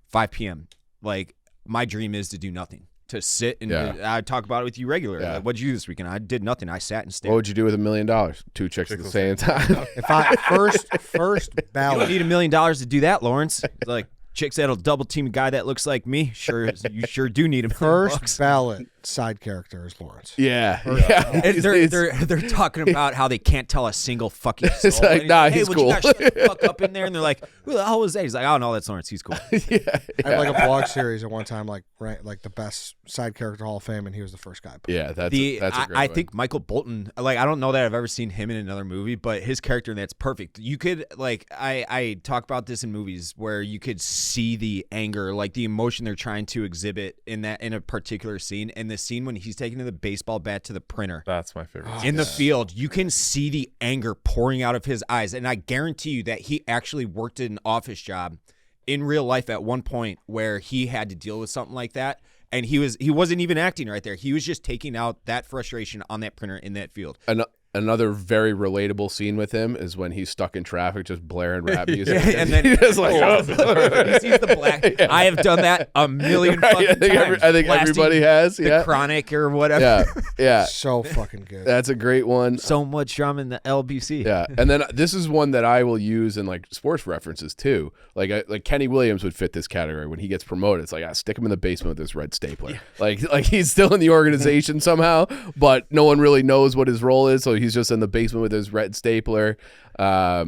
5 p.m. Like my dream is to do nothing, to sit and I talk about it with you regularly. Yeah. Like, what'd you do this weekend? I did nothing. I sat and What stared. would you do with $1 million? 2 chicks at the same time. If I first You don't ballot, need $1 million to do that, Lawrence. Like chicks that'll double team a guy that looks like me. Sure, you sure do need $1 million. first ballot side character is Lawrence. yeah. And they're talking about how they can't tell a single fucking soul. It's like, And he's nah, hey, he's would cool. you guys shut the fuck up in there? And they're like, who the hell was that? He's like, oh no, that's Lawrence. He's cool. I had like a blog series at one time, like like the best side character Hall of Fame, and he was the first guy. Yeah, that's a great I one. think Michael Bolton. Like, I don't know that I've ever seen him in another movie, but his character in that's perfect. You could like, I talk about this in movies where you could see the anger, like the emotion they're trying to exhibit in a particular scene. And the scene when he's taking the baseball bat to the printer. That's my favorite. In the field, you can see the anger pouring out of his eyes. And I guarantee you that he actually worked an office job in real life at one point where he had to deal with something like that. And he wasn't even acting right there. He was just taking out that frustration on that printer in that field. Another very relatable scene with him is when he's stuck in traffic just blaring rap music. And then he's just like, he sees the black. I have done that a million fucking I think, times. I think Blasting everybody has. the Yeah. Chronic or whatever. Yeah. Yeah. So fucking good. That's a great one. So much drama in the LBC. Yeah, and then this is one that I will use in like sports references too. Like Kenny Williams would fit this category when he gets promoted. It's like stick him in the basement with this red stapler. Like he's still in the organization somehow, but no one really knows what his role is. So he's just in the basement with his red stapler. I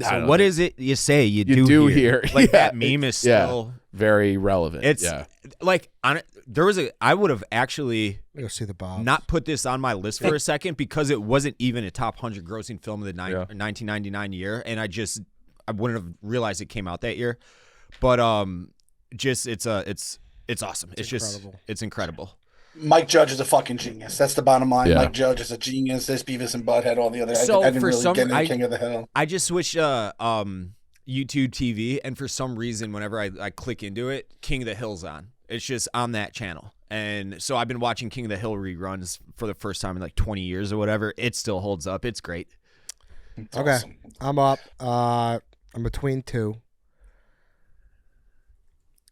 So don't what know. is it you say you You do here? Like Yeah. that meme is Yeah. still. Very relevant? It's yeah. like I would have actually Let me go see the Bob. not put this on my list for a second because it wasn't even a top 100 grossing film of the 1999 year, and I wouldn't have realized it came out that year. But just it's awesome. It's just incredible. it's incredible. Mike Judge is a fucking genius. That's the bottom line. Yeah. Mike Judge is a genius. This Beavis and Butthead, all the other. So I didn't for really some- get into I- King of the Hill. I just switched YouTube TV, and for some reason, whenever I click into it, King of the Hill's on. It's just on that channel. And so I've been watching King of the Hill reruns for the first time in like 20 years or whatever. It still holds up. It's great. It's Okay, awesome. I'm up. I'm between two.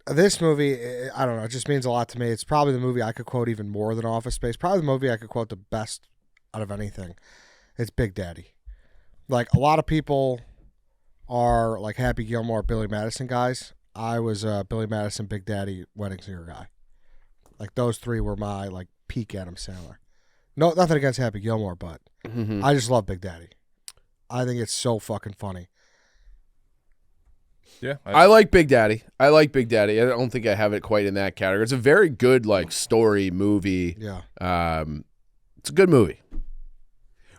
this movie, I don't know, it just means a lot to me. It's probably the movie I could quote even more than Office Space. Probably the movie I could quote the best out of anything. It's Big Daddy. Like, a lot of people are like Happy Gilmore, Billy Madison guys. I was a Billy Madison, Big Daddy, Wedding Singer guy. Like, those three were my like peak Adam Sandler. No, nothing against Happy Gilmore, but I just love Big Daddy. I think it's so fucking funny. Yeah, I like Big Daddy. I don't think I have it quite in that category. It's a very good like story movie. Yeah. It's a good movie.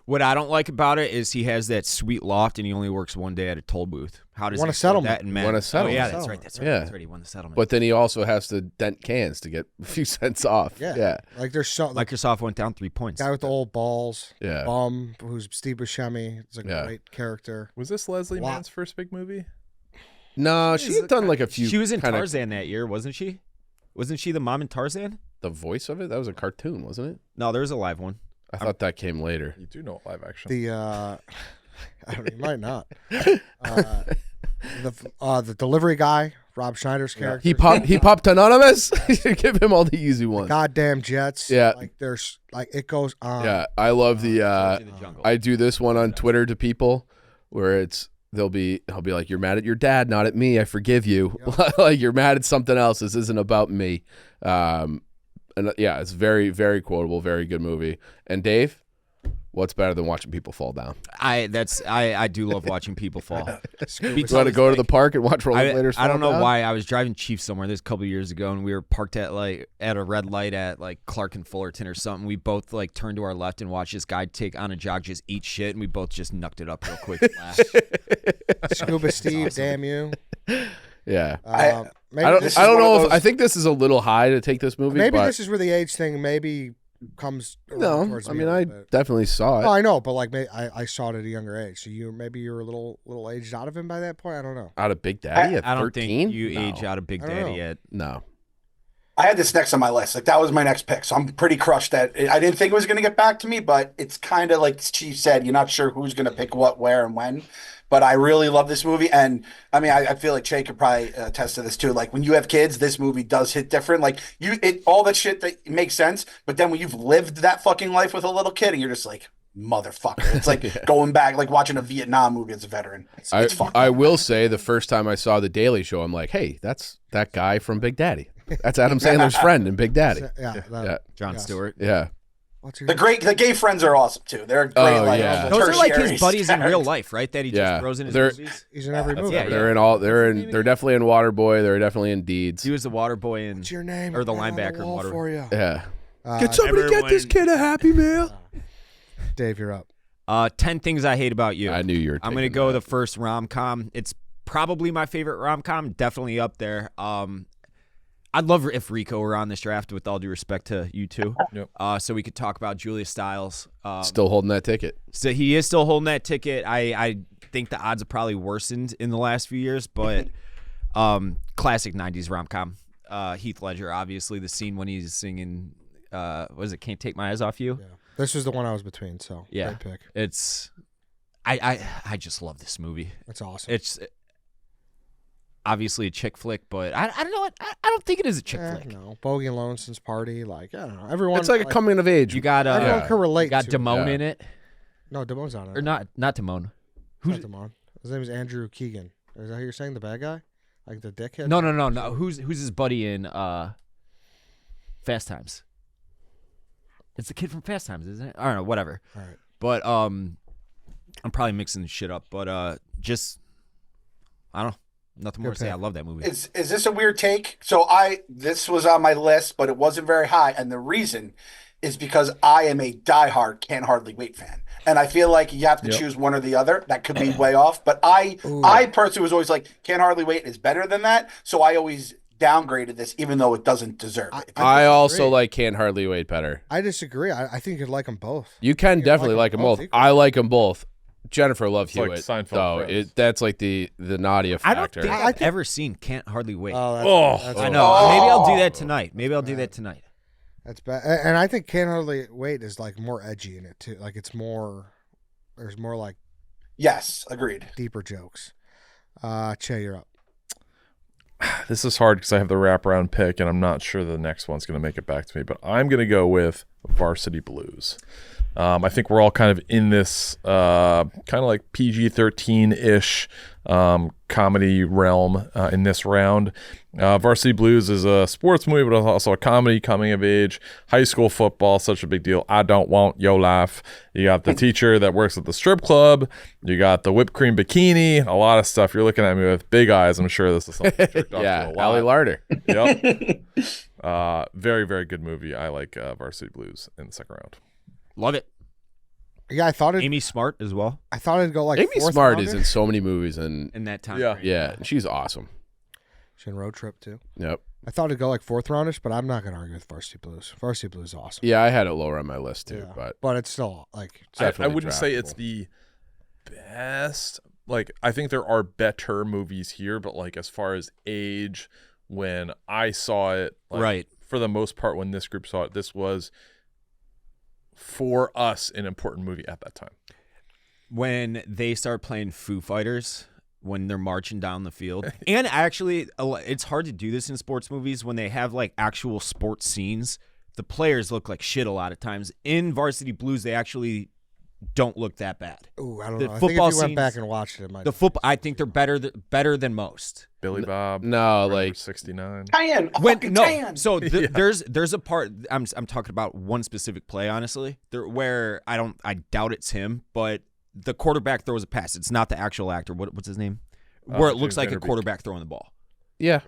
What I don't like about it is he has that sweet loft and he only works one day at a toll booth. How does Won he a settlement. that in Mad? Won a Oh settlement. yeah, that's right. That's right. Yeah. That's right. He won the settlement. But then he also has to dent cans to get a few cents off. Yeah. Like, there's so like Microsoft went down 3 points. guy with the old balls. Yeah. Bum, who's Steve Buscemi. It's a Yeah. great character. was this Leslie Wow. Mann's first big movie? No, she had done like a few. She was in kinda- Tarzan that year, wasn't she? Wasn't she the mom in Tarzan? The voice of it? That was a cartoon, wasn't it? No, there was a live one. I thought that came later. You do know live action. The I don't know, he might not. The delivery guy, Rob Schneider's character. He popped anonymous. Give him all the easy ones. Goddamn Jets. Yeah. Like, there's like, it goes on. Yeah, I love the. George in the Jungle. I do this one on Twitter to people, where I'll be like, you're mad at your dad, not at me. I forgive you. Like, you're mad at something else. This isn't about me. And yeah, it's very, very quotable, very good movie. And Dave, what's better than watching people fall down? I do love watching people fall. You want to go to the park and watch rollerbladers fall I don't know down? why I was driving Chief somewhere this couple of years ago, and we were parked at a red light at like Clark and Fullerton or something. We both like turned to our left and watched this guy take on a jog, just eat shit, and we both just knucked it up real quick and laughed. Scuba Steve, damn you. Yeah. Maybe I don't this, know if I think this is a little high to take this movie. maybe but this is where the age thing maybe comes around no. towards I me mean, a I little bit. definitely saw Oh, it I know, but like I saw it at a younger age. So maybe you're a little aged out of him by that point. I don't know. out of Big Daddy at I don't 13. think you age out of Big I don't Daddy know. yet. No. I had this next on my list. Like, that was my next pick. So I'm pretty crushed that I didn't think it was going to get back to me, but it's kind of like Chief said, you're not sure who's going to pick what, where, and when. But I really love this movie. And I mean, I feel like Che could probably attest to this too. Like, when you have kids, this movie does hit different. Like, all that shit that makes sense. But then when you've lived that fucking life with a little kid and you're just like, motherfucker. It's like going back, like watching a Vietnam movie as a veteran. It's fucked I up. will say the first time I saw The Daily Show, I'm like, hey, that's that guy from Big Daddy. That's Adam Sandler's friend in Big Daddy. Yeah. John Yes. Stewart. Yeah. What's your The gay friends are awesome too. They're great. Oh, like, yeah. Those are like his tertiary buddies in real characters. life, right? That he Yeah. just throws in his They're- movies. He's in every movie. yeah. They're definitely in Waterboy. They're definitely in Deeds. He was the water boy in What's your name? or the Right on linebacker in wall water. for you. Yeah. Get somebody get this kid a Happy Meal. Dave, you're up. 10 Things I Hate About You. I knew you were. I'm going to go the first rom-com. It's probably my favorite rom-com, definitely up there. I'd love if Rico were on this draft, with all due respect to you two. Yep. So we could talk about Julia Stiles. Still holding that ticket. So he is still holding that ticket. I think the odds have probably worsened in the last few years, but classic 90s rom-com. Heath Ledger, obviously, the scene when he's singing, what is it, Can't Take My Eyes Off You? Yeah. This was the one I was between, so Yeah. great pick. It's I just love this movie. That's awesome. It's obviously a chick flick, but I don't know what I don't think it is a chick flick. No, Bogey and Lonesom's Party, like, I don't know. Everyone, It's like a coming of age. You got everyone can relate you got to it. Damone Yeah. in it, No, Damone's on it. or not Damone. Who's Damone? His name is Andrew Keegan. Is that who you're saying? The bad guy, like the dickhead? No. Who's his buddy in Fast Times? It's the kid from Fast Times, isn't it? I don't know, whatever. All right. But I'm probably mixing the shit up. But just I don't know. Nothing more to say. pick. I love that movie. Is this a weird take? So this was on my list, but it wasn't very high, and the reason is because I am a diehard Can't Hardly Wait fan, and I feel like you have to choose one or the other. That could be way off, but I personally was always like, Can't Hardly Wait is better than that, so I always downgraded this, even though it doesn't deserve it. I also like Can't Hardly Wait better. I disagree. I think you'd like them both. You can definitely like them both. I like them both. Jennifer Love It's like Hewitt, Seinfeld though. Friends. That's like the Nadia I don't factor. think I've ever seen Can't Hardly Wait. That's I know. Maybe I'll do that tonight. Maybe I'll do that tonight. That's bad. And I think Can't Hardly Wait is like more edgy in it too. Like it's more. There's more like Yes, agreed. deeper jokes. Che, you're up. This is hard because I have the wraparound pick, and I'm not sure the next one's going to make it back to me. But I'm going to go with Varsity Blues. I think we're all kind of in this kind of like PG-13-ish comedy realm in this round. Varsity Blues is a sports movie, but also a comedy, coming of age, high school football, such a big deal. I don't want your life. You got the teacher that works at the strip club. You got the whipped cream bikini, a lot of stuff. You're looking at me with big eyes. I'm sure this is something tricked off Yeah, to a lot. Allie Larder. Yep. Very, very good movie. I like Varsity Blues in the second round. Love it. Yeah, I thought Amy Smart as well it'd go like Amy fourth Smart roundish. is in so many movies, and in that time. Yeah. frame. yeah, she's awesome. She's in Road Trip too. Yep. I thought it'd go like fourth roundish, but I'm not gonna argue with Varsity Blues. Varsity Blues is awesome. Yeah, I had it lower on my list too, but it's still like I definitely wouldn't say it's draftable. the best. Like, I think there are better movies here, but like as far as age, when I saw it, like, Right. for the most part, when this group saw it, this was for us an important movie at that time. When they start playing Foo Fighters, when they're marching down the field. And actually, it's hard to do this in sports movies when they have like actual sports scenes. The players look like shit a lot of times. In Varsity Blues, they actually don't look that bad. ooh, I don't The know. I think if you football went scenes- back and watched it, it might The football, I think they're better than most. Billy Bob. no, Number like 69. Tan, When fucking no, tan. so there's a part I'm talking about one specific play, honestly, where I doubt it's him, but the quarterback throws a pass. It's not the actual actor. What's his name? Where it looks James like a Vanderbeek. quarterback throwing the ball. yeah,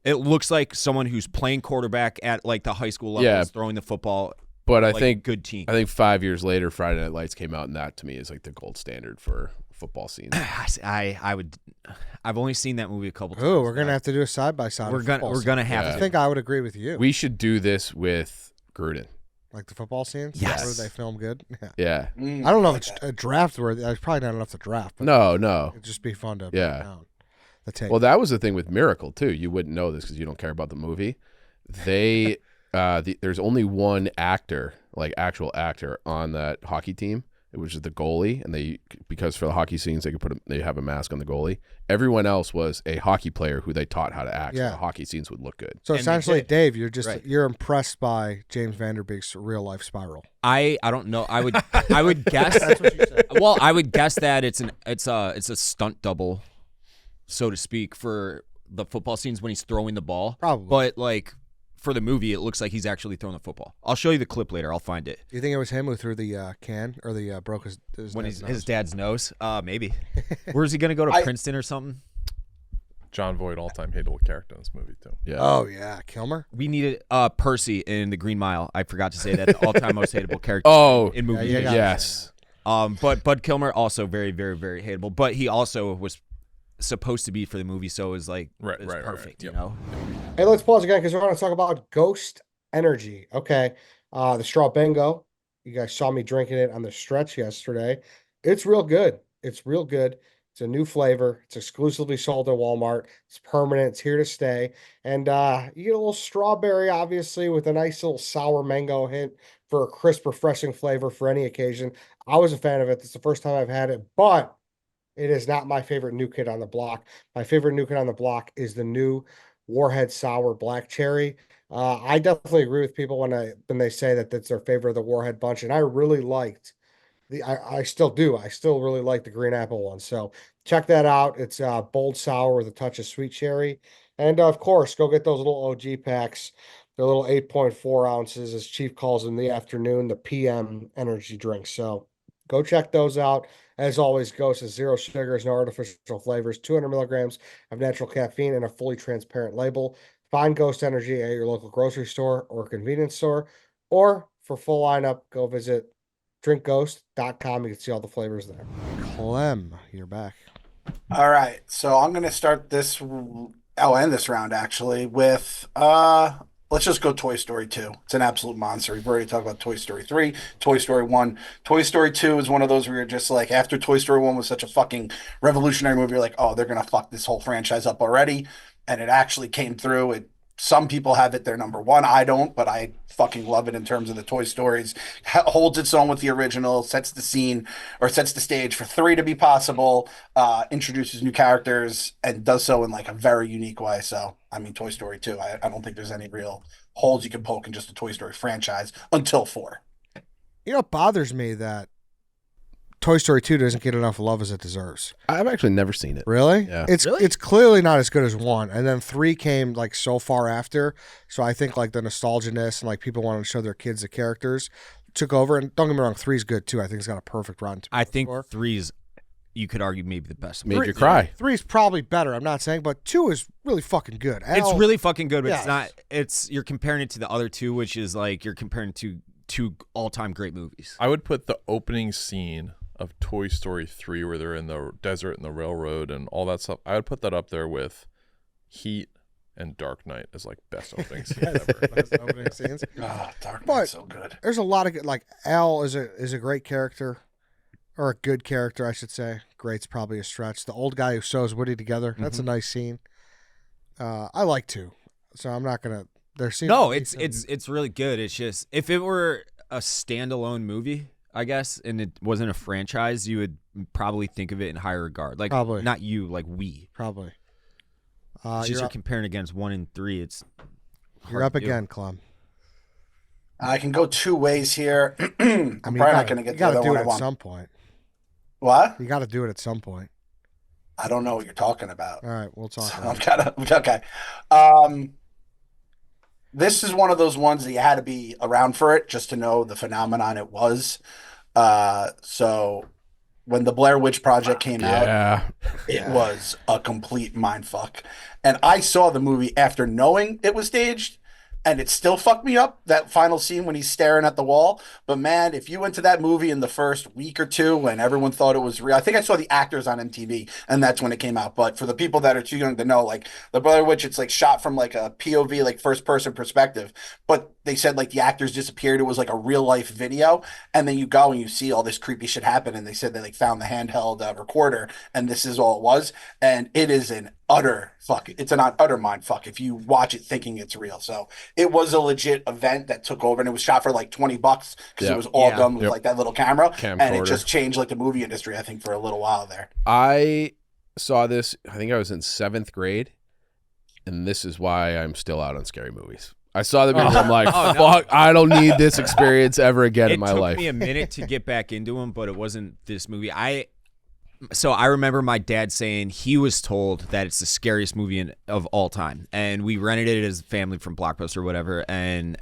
It looks like someone who's playing quarterback at like the high school level Yeah. is throwing the football. but I Like think a good team. 5 years later, Friday Night Lights came out, and that to me is like the gold standard for football scenes. I've only seen that movie a couple times. Ooh, we're gonna have to do a side by side. We're gonna have I to. think I would agree with you. We should do this with Gruden. Like the football scenes. Yes. Where they film good. Yeah. Yeah, Mm, I don't know if like it's that. a draft worthy. It's probably not enough to draft. But no. it'd just be fun to Yeah. break down the tape. Well, that was the thing with Miracle too. You wouldn't know this because you don't care about the movie. They, there's only one actor, like actual actor, on that hockey team, which is the goalie, and because for the hockey scenes they have a mask on the goalie. Everyone else was a hockey player who they taught how to act. So Yeah. the hockey scenes would look good. So And they essentially, did. Dave, Right. you're impressed by James Vanderbeek's real life spiral. I don't know. I would guess. That's what you said. Well, I would guess that it's a stunt double, so to speak, for the football scenes when he's throwing the ball. Probably. But like for the movie, it looks like he's actually throwing the football. I'll show you the clip later. I'll find it. You think it was him who threw the can or the broke his When dad's his nose? dad's nose. Maybe. Where's he gonna go to Princeton or something? John Voight, all-time hateable character in this movie too. Yeah. Oh yeah, Kilmer. We needed Percy in the Green Mile. I forgot to say that, the all-time most hateable character Oh, in movies. Yeah, yeah. yes. But Bud Kilmer also very, very, very hateable. But he also was supposed to be for the movie, so it was like Right, it's right, right, perfect, yep. you know. Hey, let's pause again because we're going to talk about Ghost Energy. Okay, the straw bingo. You guys saw me drinking it on the stretch yesterday. It's real good. It's real good. It's a new flavor. It's exclusively sold at Walmart. It's permanent. It's here to stay. And you get a little strawberry, obviously, with a nice little sour mango hint for a crisp, refreshing flavor for any occasion. I was a fan of it. It's the first time I've had it, but it is not my favorite new kid on the block. My favorite new kid on the block is the new Warhead Sour Black Cherry. I definitely agree with people when they say that that's their favorite of the Warhead bunch, and I really liked I still do. I still really like the green apple one. So check that out. It's bold sour with a touch of sweet cherry, and of course, go get those little OG packs. They're little 8.4 ounces, as Chief calls them, in the afternoon, the PM energy drinks. So go check those out. As always, Ghost has zero sugars, no artificial flavors, 200 milligrams of natural caffeine, and a fully transparent label. Find Ghost Energy at your local grocery store or convenience store, or for full lineup, go visit drinkghost.com. You can see all the flavors there. Clem, you're back. All right, so I'm gonna start this. I'll end this round actually with let's just go Toy Story 2. It's an absolute monster. We've already talked about Toy Story 3, Toy Story 1. Toy Story 2 is one of those where you're just like, after Toy Story 1 was such a fucking revolutionary movie, you're like, oh, they're gonna fuck this whole franchise up already, and it actually came through. It some people have it their number one. I don't, but I fucking love it in terms of the Toy Stories. Holds its own with the original, sets the scene or sets the stage for 3 to be possible, introduces new characters, and does so in like a very unique way. So, I mean, Toy Story 2, I don't think there's any real holes you can poke in just the Toy Story franchise until 4. You know, it bothers me that Toy Story 2 doesn't get enough love as it deserves. I've actually never seen it. Really? Yeah. It's clearly not as good as 1. And then 3 came like so far after. So I think like the nostalgia-ness and like people wanting to show their kids the characters took over. And don't get me wrong, 3 is good too. I think it's got a perfect Rotten Tomatoes I think score. 3's, you could argue, maybe the best. Made you cry. 3 is probably better, I'm not saying, but 2 is really fucking good. It's really fucking good, but Yes. it's not. It's you're comparing it to the other 2, which is like you're comparing to 2 all-time great movies. I would put the opening scene of Toy Story 3 where they're in the desert and the railroad and all that stuff. I would put that up there with Heat and Dark Knight as like best opening scene ever. Best opening scenes. Oh, Dark But- Knight's so good. There's a lot of good, like Al is a great character, or a good character, I should say. Great's probably a stretch. The old guy who sews Woody together, that's a nice scene. I like 2, so I'm not gonna. There seems No, to be it's really good. It's just if it were a standalone movie, I guess, and it wasn't a franchise, you would probably think of it in higher regard. Like Probably. not you, like we. probably. It's just You're you're up, comparing against 1 and 3. It's you're hard up to do. again, Clem. I can go 2 ways here. I'm I mean, probably not going to get you the other gotta do one it I at want. some point. What? You got to do it at some point. I don't know what you're talking about. All right, we'll talk So about I'm it. kind of okay. This is one of those ones that you had to be around for it just to know the phenomenon it was. So when the Blair Witch Project came out, Yeah. it was a complete mind fuck. And I saw the movie after knowing it was staged, and it still fucked me up, that final scene when he's staring at the wall. But man, if you went to that movie in the first week or 2 when everyone thought it was real, I think I saw the actors on MTV, and that's when it came out. But for the people that are too young to know, like the Blair Witch, it's like shot from like a POV, like first person perspective. But they said like the actors disappeared. It was like a real life video. And then you go and you see all this creepy shit happen. And they said they like found the handheld recorder, and this is all it was. And it is an utter fuck. It's an utter mind fuck if you watch it thinking it's real. So it was a legit event that took over, and it was shot for like $20 because Yeah. it was all Yeah. done with Yep. like that little camera. And it Camcorder. just changed like the movie industry, I think, for a little while there. I saw this, I think I was in 7th grade, and this is why I'm still out on scary movies. I saw the movie, I'm like, fuck, I don't need this experience ever again in my took life. me a minute to get back into him, but it wasn't this movie. I remember my dad saying he was told that it's the scariest movie of all time, and we rented it as a family from Blockbuster or whatever. And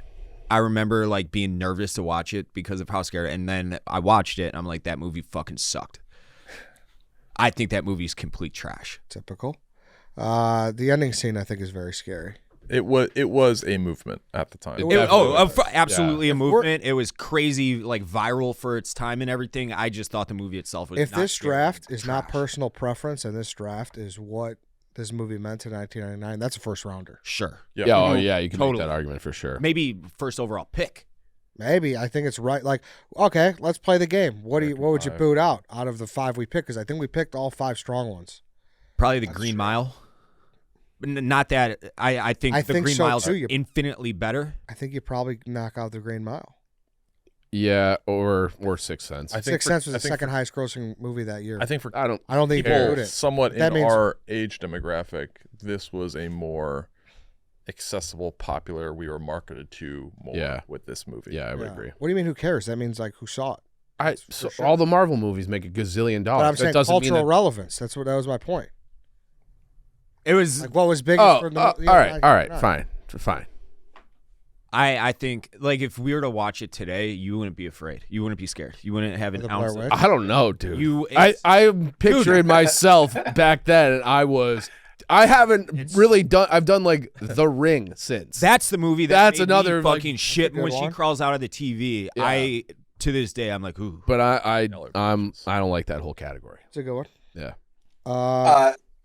I remember like being nervous to watch it because of how scary. And then I watched it, and I'm like, that movie fucking sucked. I think that movie's complete trash. Typical. The ending scene, I think, is very scary. It was a movement at the time. Absolutely a movement. It was crazy, like viral for its time and everything. I just thought the movie itself was. If not this scary, draft it was is not trash. personal preference, and this draft is what this movie meant in 1999, that's a first rounder. Sure, Yeah. Yeah, oh yeah, you can Totally. make that argument for sure. maybe first overall pick. Maybe I think it's right. Like, okay, let's play the game. What would you 5. boot out of the 5 we picked? Because I think we picked all 5 strong ones. Probably the Green Mile. Not that I think I the think Green so, Miles too. are You- infinitely better. I think you probably knock out the Green Mile. Yeah, or Sixth Sense. I think Sixth for- Sense was I the think second for- highest grossing movie that year. I think for I don't. I don't think people people boot it. somewhat That in means- our age demographic, this was a more accessible, popular. We were marketed to more Yeah. with this movie. Yeah, I would Yeah. agree. What do you mean? Who cares? That means like who saw it. So sure. all the Marvel movies make a gazillion dollars. But I'm That saying doesn't mean cultural that- relevance. That was my point. It was. Like what was biggest Oh, for the all right, fine. I think like if we were to watch it today, you wouldn't be afraid. You wouldn't be scared. You wouldn't have an The ounce. Blair Of, Witch? I don't know, dude. You- I'm picturing myself back then, and I haven't really done. I've done like The Ring since. that's the movie. That's made me another, like, fucking shit good when she one. crawls out of the TV. Yeah. To this day, I'm like, ooh. But I Stellar don't versions. like that whole category. It's a good one. Yeah.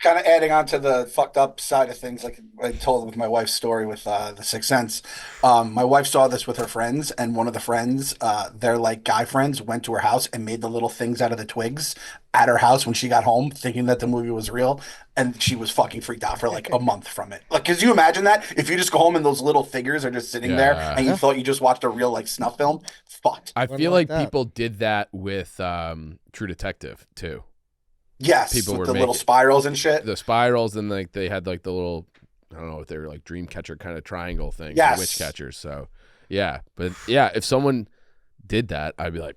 Kind of adding on to the fucked up side of things, like I told with my wife's story with The Sixth Sense. My wife saw this with her friends, and one of the friends, their like guy friends, went to her house and made the little things out of the twigs at her house when she got home, thinking that the movie was real, and she was fucking freaked out for like a month from it. Like, could you imagine that if you just go home and those little figures are just sitting there, Yeah. and you thought you just watched a real like snuff film? Fucked. I Wouldn't feel like like that. people did that with True Detective too. Yes, People with were the little making- spirals and shit. The spirals, and like they had like the little, I don't know if they were like dream catcher kind of triangle things, Yes. witch catchers. So yeah, but yeah, if someone did that, I'd be like,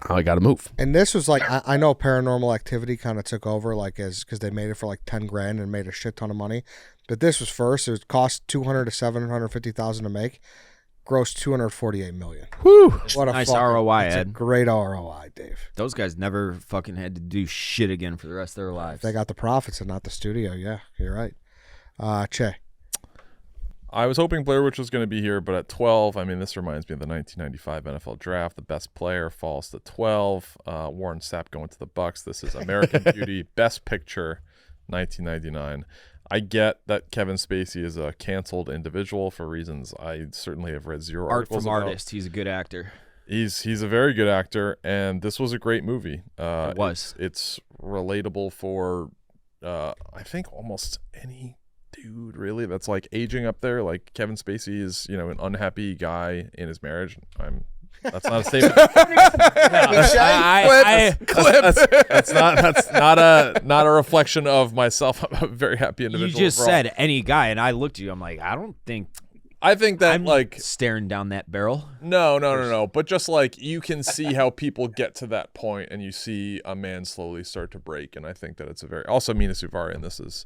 oh, I got to move. And this was like, I know Paranormal Activity kind of took over, like, as because they made it for like 10 grand and made a shit ton of money. But this was first. It cost 200 to 750,000 to make, grossed 248 million. Whew. What a Nice fucking- ROI, that's a Ed. great ROI, Dave. Those guys never fucking had to do shit again for the rest of their lives. They got the profits and not the studio. Yeah, you're right. Che. I was hoping Blair Witch was going to be here, but at 12, I mean, this reminds me of the 1995 NFL Draft. The best player falls to 12. Warren Sapp going to the Bucks. This is American Beauty, Best Picture, 1999. I get that Kevin Spacey is a canceled individual for reasons I certainly have read zero Art articles from about. artist. He's a good actor. He's a very good actor, and this was a great movie. It was. It's relatable for I think almost any dude really that's like aging up there. Like Kevin Spacey is, an unhappy guy in his marriage. That's not a statement. That's not a reflection of myself. I'm a very happy You individual. just overall. said any guy, and I looked at you. I'm like, I don't think I think that I'm like staring down that barrel. no. But just like you can see how people get to that point, and you see a man slowly start to break. And I think that it's a very also Mina Suvari, and this is,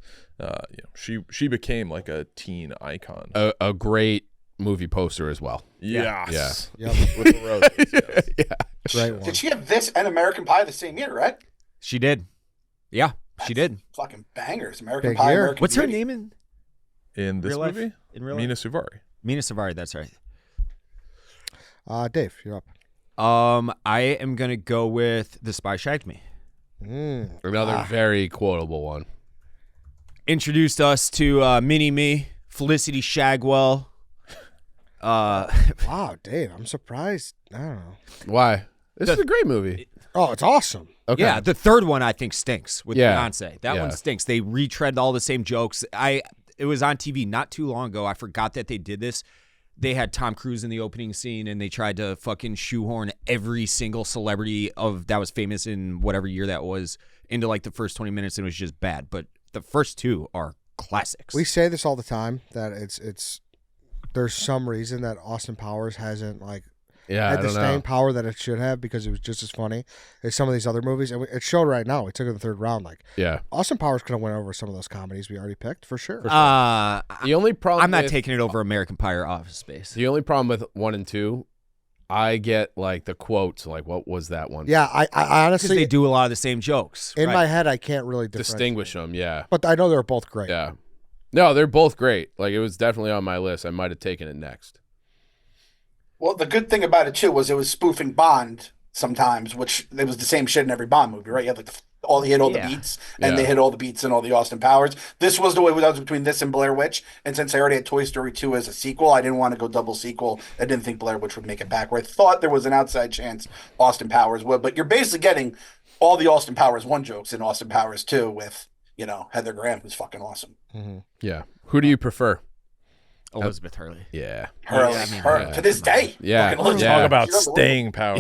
she became like a teen icon. A great movie poster as well. Yes. Yep. With the roses. Yes. Great one. Did she have this and American Pie the same year, right? She did. Yeah, she did. Fucking bangers. American Big Pie, year. American What's her Beauty. name in In this real life? movie, In real Mina life? Suvari. Mina Savari. That's right. Dave, you're up. I am gonna go with The Spy Shagged Me. Another very quotable one. Introduced us to Mini Me, Felicity Shagwell. Wow, Dave, I'm surprised. I don't know. Why? This is a great movie. Oh, it's awesome. Okay. Yeah, the third one I think stinks with Yeah. Beyonce. That Yeah. one stinks. They retread all the same jokes. It was on TV not too long ago. I forgot that they did this. They had Tom Cruise in the opening scene, and they tried to fucking shoehorn every single celebrity that was famous in whatever year that was into like the first 20 minutes, and it was just bad. But the first two are classics. We say this all the time that it's there's some reason that Austin Powers hasn't like Yeah, I had the don't staying know. power that it should have because it was just as funny as some of these other movies, and it showed right now. We took it in the third round. Like Yeah. Austin Powers could have went over some of those comedies we already picked for sure. The only problem I'm not with, taking it over American Pie or Office Space. The only problem with 1 and 2, I get like the quotes, like what was that one? Yeah, I Because honestly they do a lot of the same jokes. in Right. my head I can't really Distinguish them, yeah. but I know they're both great. Yeah. No, they're both great. Like it was definitely on my list. I might have taken it next. Well, the good thing about it too was it was spoofing Bond sometimes, which it was the same shit in every Bond movie, right? You had like he hit all Yeah. the beats, and Yeah. they hit all the beats in all the Austin Powers. This was the way that was between this and Blair Witch, and since I already had Toy Story 2 as a sequel, I didn't want to go double sequel. I didn't think Blair Witch would make it back. Where I thought there was an outside chance Austin Powers would, but you're basically getting all the Austin Powers 1 jokes in Austin Powers 2 with Heather Graham, who's fucking awesome. Yeah. Who do you prefer? Elizabeth Hurley. Yeah. Her to this day. Yeah. Fucking Elizabeth. Yeah. Talk about She's unbelievable. staying power.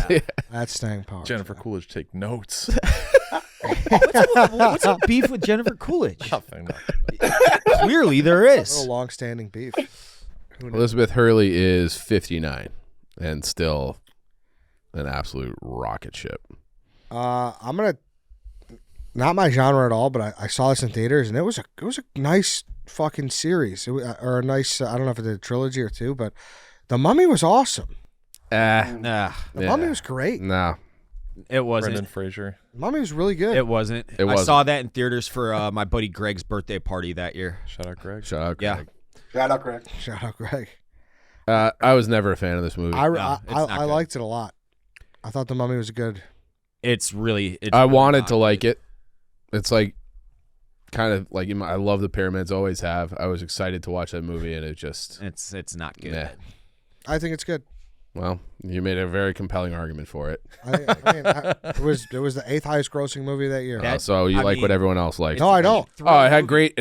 Yeah. That's staying power. Jennifer Coolidge, take notes. What's up beef with Jennifer Coolidge? Nothing. Clearly there A is. little long-standing beef. Elizabeth Hurley is 59 and still an absolute rocket ship. I'm gonna not my genre at all, but I saw this in theaters and it was a nice fucking series. Or a nice I don't know if it's a trilogy or two, but The Mummy was awesome. Nah, The Mummy was great. No. it wasn't. Brendan Fraser. The Mummy was really good. It wasn't. It I wasn't. saw that in theaters for my buddy Greg's birthday party that year. Shout out Greg. Shut up. Yeah. Greg. Shout out, Greg. Shout out Greg. I was never a fan of this movie. I it's not good. liked it a lot. I thought The Mummy was good. It's really. I wanted to like it. It's like kind of like I love the pyramids, always have. I was excited to watch that movie, and it just It's not good. nah. I think it's good. Well, you made a very compelling argument for it. It was the 8th highest grossing movie that year. That- So you I like mean- what everyone else liked. No, I don't. Oh, it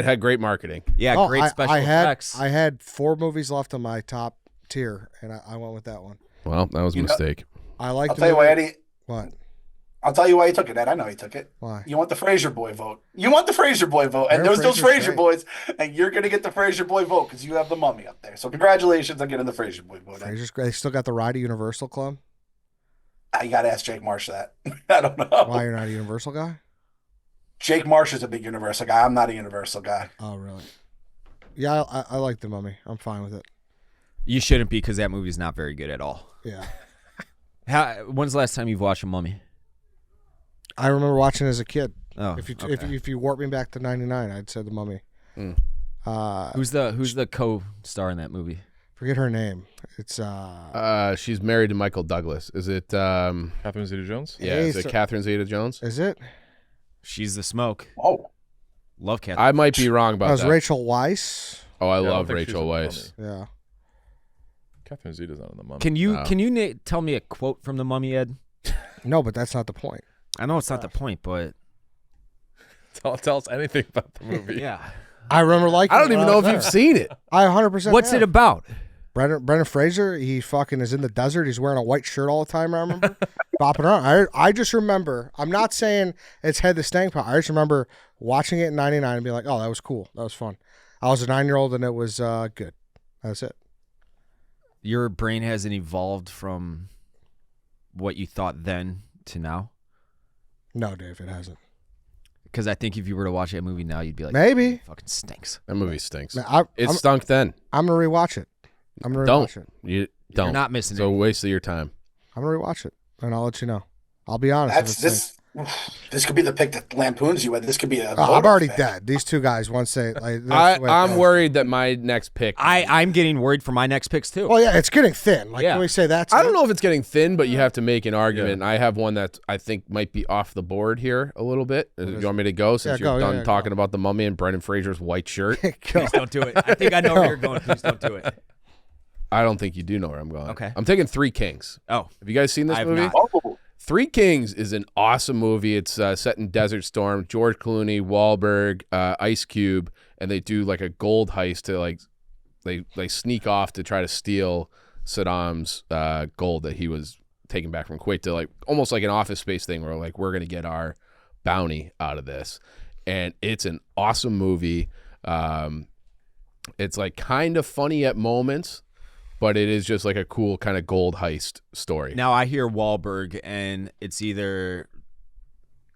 had great marketing. Yeah, No, great special effects. I had 4 movies left on my top tier, and I went with that one. Well, that was a mistake. I like. I'll tell you why, Eddie. What? I'll tell you why you took it, Ed. I know you took it. Why? You want the Fraser Boy vote. You want the Fraser Boy vote. And Aaron there's those Fraser's Fraser great. Boys, and you're going to get the Fraser Boy vote because you have the Mummy up there. So congratulations on getting the Fraser Boy vote. Ed. Fraser's great. They still got the ride at Universal Club. I got to ask Jake Marsh that. I don't know. Why you're not a Universal guy? Jake Marsh is a big Universal guy. I'm not a Universal guy. Oh, really? Yeah, I like the Mummy. I'm fine with it. You shouldn't be because that movie's not very good at all. Yeah, When's the last time you've watched a Mummy? I remember watching it as a kid. Oh, If you warp me back to '99, I'd say the Mummy. Mm. who's the co-star in that movie? Forget her name. It's She's married to Michael Douglas. Is it? Catherine Zeta-Jones. Yeah, Hey, is it so- Catherine Zeta-Jones? is it? She's the smoke. Oh, Love Catherine. I might be wrong That about was that. Rachel Weisz. Oh, I Yeah, I don't love think she's Rachel in the Weisz. Mummy. Yeah. Catherine Zeta's not in the Mummy. Can you No. tell me a quote from the Mummy, Ed? No, but that's not the point. I know it's not the point, but tell us anything about the movie. yeah. I remember liking. I don't even know if you've seen it. I 100%. What's it about? Brendan Fraser, he fucking is in the desert. He's wearing a white shirt all the time, I remember. Bopping around. I just remember, I'm not saying it's head the stank pot. I just remember watching it in 99 and being like, oh, that was cool. That was fun. I was a 9-year-old and it was good. That's it. Your brain hasn't evolved from what you thought then to now? No, Dave, it hasn't. Because I think if you were to watch that movie now, you'd be like, Maybe. "It fucking stinks." That movie stinks. I'm It stunk then. going to rewatch it. I'm going to Don't. rewatch it. You don't. You're not missing It's a it. waste of your time. I'm going to rewatch it and I'll let you know. I'll be honest. if that's it stinks. this could be the pick that lampoons you. This could be a. Oh, I'm vote already pick. dead. These two guys, once they. Like, that's the way it I'm goes. worried that my next pick. I'm getting worried for my next picks too. Well, yeah, it's getting thin. Like, Yeah. can we say that's I don't know if it's getting thin, but you have to make an argument. Yeah. I have one that I think might be off the board here a little bit. Do you want me to go since Yeah, you're go, done yeah, talking about the Mummy and Brendan Fraser's white shirt? Go. Please don't do it. I think I know where you're going. Please don't do it. I don't think you do know where I'm going. Okay. I'm taking Three Kings. Oh, Have you guys seen this I have movie? not. Oh, Three Kings is an awesome movie. It's set in Desert Storm. George Clooney, Wahlberg, Ice Cube, and they do like a gold heist to like they sneak off to try to steal Saddam's gold that he was taking back from Kuwait to like almost like an Office Space thing where like we're gonna get our bounty out of this, and it's an awesome movie. It's like kind of funny at moments, but it is just like a cool kind of gold heist story. now I hear Wahlberg, and it's either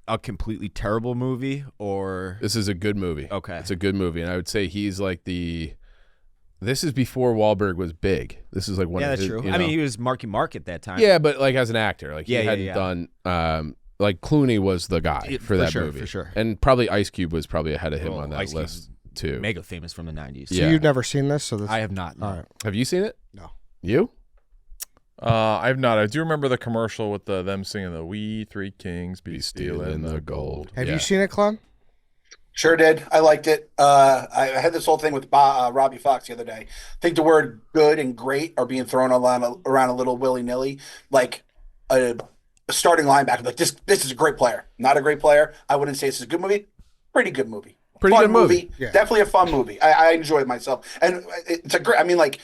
a completely terrible movie or This is a good movie. Okay. It's a good movie. And I would say he's like this is before Wahlberg was big. This is like one yeah, of that's his, true. you I mean, know. he was Marky Mark at that time. Yeah, but like as an actor, like Yeah, he yeah, hadn't yeah. done like Clooney was the guy Yeah, for for that sure, movie. for sure. And probably Ice Cube was probably ahead of him Well, on that Ice Cube list too. mega famous from the 90s. So Yeah. you've never seen this? So this. I have not. No. All right. Have you seen it? No. You? I've not. I do remember the commercial with them singing the "We Three Kings be stealing the gold." Have Yeah. you seen it, Clem? sure did. I liked it. I had this whole thing with Robbie Fox the other day. I think the word good and great are being thrown around a little willy nilly. Like a starting linebacker, like this is a great player. Not a great player. I wouldn't say this is a good movie. Pretty good movie. Pretty Fun good movie. Yeah. Definitely a fun movie. I enjoyed myself, and it's a great. I mean, like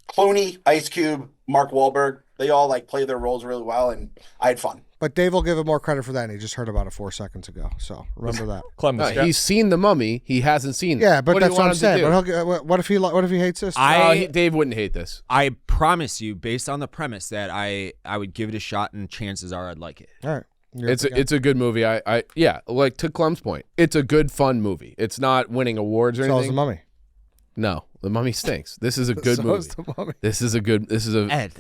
Clooney, Ice Cube, Mark Wahlberg. They all like play their roles really well, and I had fun. But Dave will give him more credit for that, and he just heard about it 4 seconds ago. So remember that. Clem, the He's seen the Mummy. He hasn't seen it. Yeah, but What do you that's what want I'm him to saying. do? But what if he hates this? Dave wouldn't hate this. I promise you, based on the premise, that I would give it a shot, and chances are I'd like it. All right. It's a good movie. I yeah, like to Clem's point, it's a good fun movie. It's not winning awards or So is anything. the Mummy. No, the Mummy stinks. This is a good So movie. is the Mummy. This is a Ed,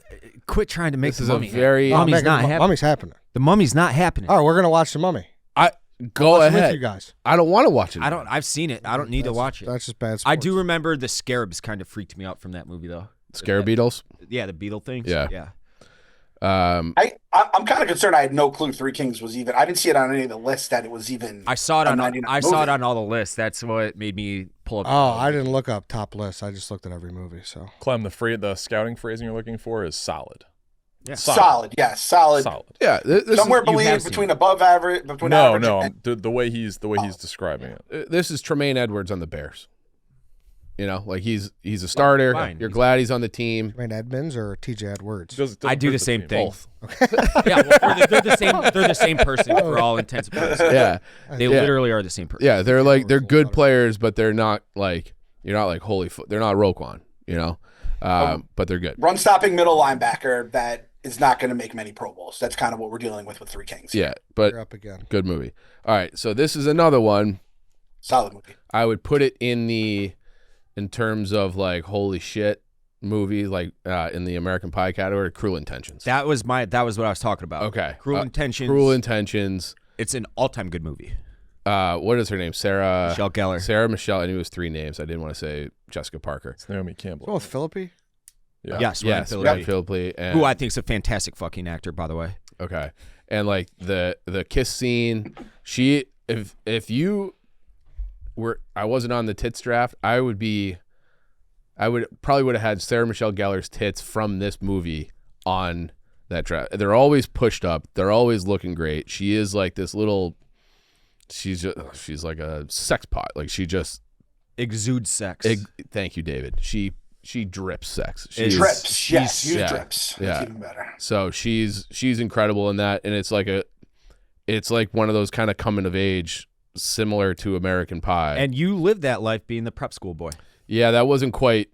quit trying to make this the is a mummy. very Oh, Mummy's Megan, not the happening. Mummy's happening. The mummy's not happening. All right, we're gonna watch the Mummy. go Watch it with ahead. you guys. I don't want to watch it. I've seen it. I don't need to watch it. That's just bad. I Sports. do remember the scarabs kind of freaked me out from that movie, though. Scare Beetles. Yeah, the beetle things. Yeah. Yeah. Um, I'm kind of concerned. I had no clue Three Kings was even. I didn't see it on any of the lists that it was even. I saw it on. 99 I saw it movie. on all the lists. That's what made me pull up. Oh, I didn't look up top lists. I just looked at every movie. So Clem, the scouting phrasing you're looking for is solid. Yeah. Solid, yes, solid. yeah, this Somewhere you believe have between seen above average. Between No, average no, and- the way he's describing it. this is Tremaine Edwards on the Bears. You know, like he's a starter. Fine. You're glad he's on the team. Tremaine Edmonds or T.J. Edwards? I do the same thing. Both. Yeah, well, they're the same. They're the same person for all intents and purposes. Yeah, They literally are the same person. yeah. They're good players, but they're not like you're not like they're not Roquan. You know, but they're good. run stopping middle linebacker that is not going to make many Pro Bowls. That's kind of what we're dealing with Three Kings. Yeah, but You're up again. good movie. All right, so this is another one. Solid movie. I would put it in terms of like holy shit movie, like in the American Pie category, Cruel Intentions. That was what I was talking about. Okay. Cruel Intentions. Cruel Intentions. It's an all-time good movie. What is her name? Sarah Michelle Gellar. Sarah Michelle. I knew it was 3 names. I didn't want to say Jessica Parker. It's Naomi Campbell. Oh, with Philippi? Yeah. Yes, Yes, Ryan Ryan Phillippe, Phillippe. And, who I think is a fantastic fucking actor, by the way. okay. And like the kiss scene, if you were, I wasn't on the tits draft, I would probably have had Sarah Michelle Gellar's tits from this movie on that draft. They're always pushed up. They're always looking great. She is like this little, she's like a sex pot. Like she just, Exudes sex. thank you, David. She drips sex. Drips, yes, she's- use yeah, drips. yeah. That's even better. So she's incredible in that, and it's like one of those kind of coming of age, similar to American Pie. And you lived that life being the prep school boy. yeah, that wasn't quite.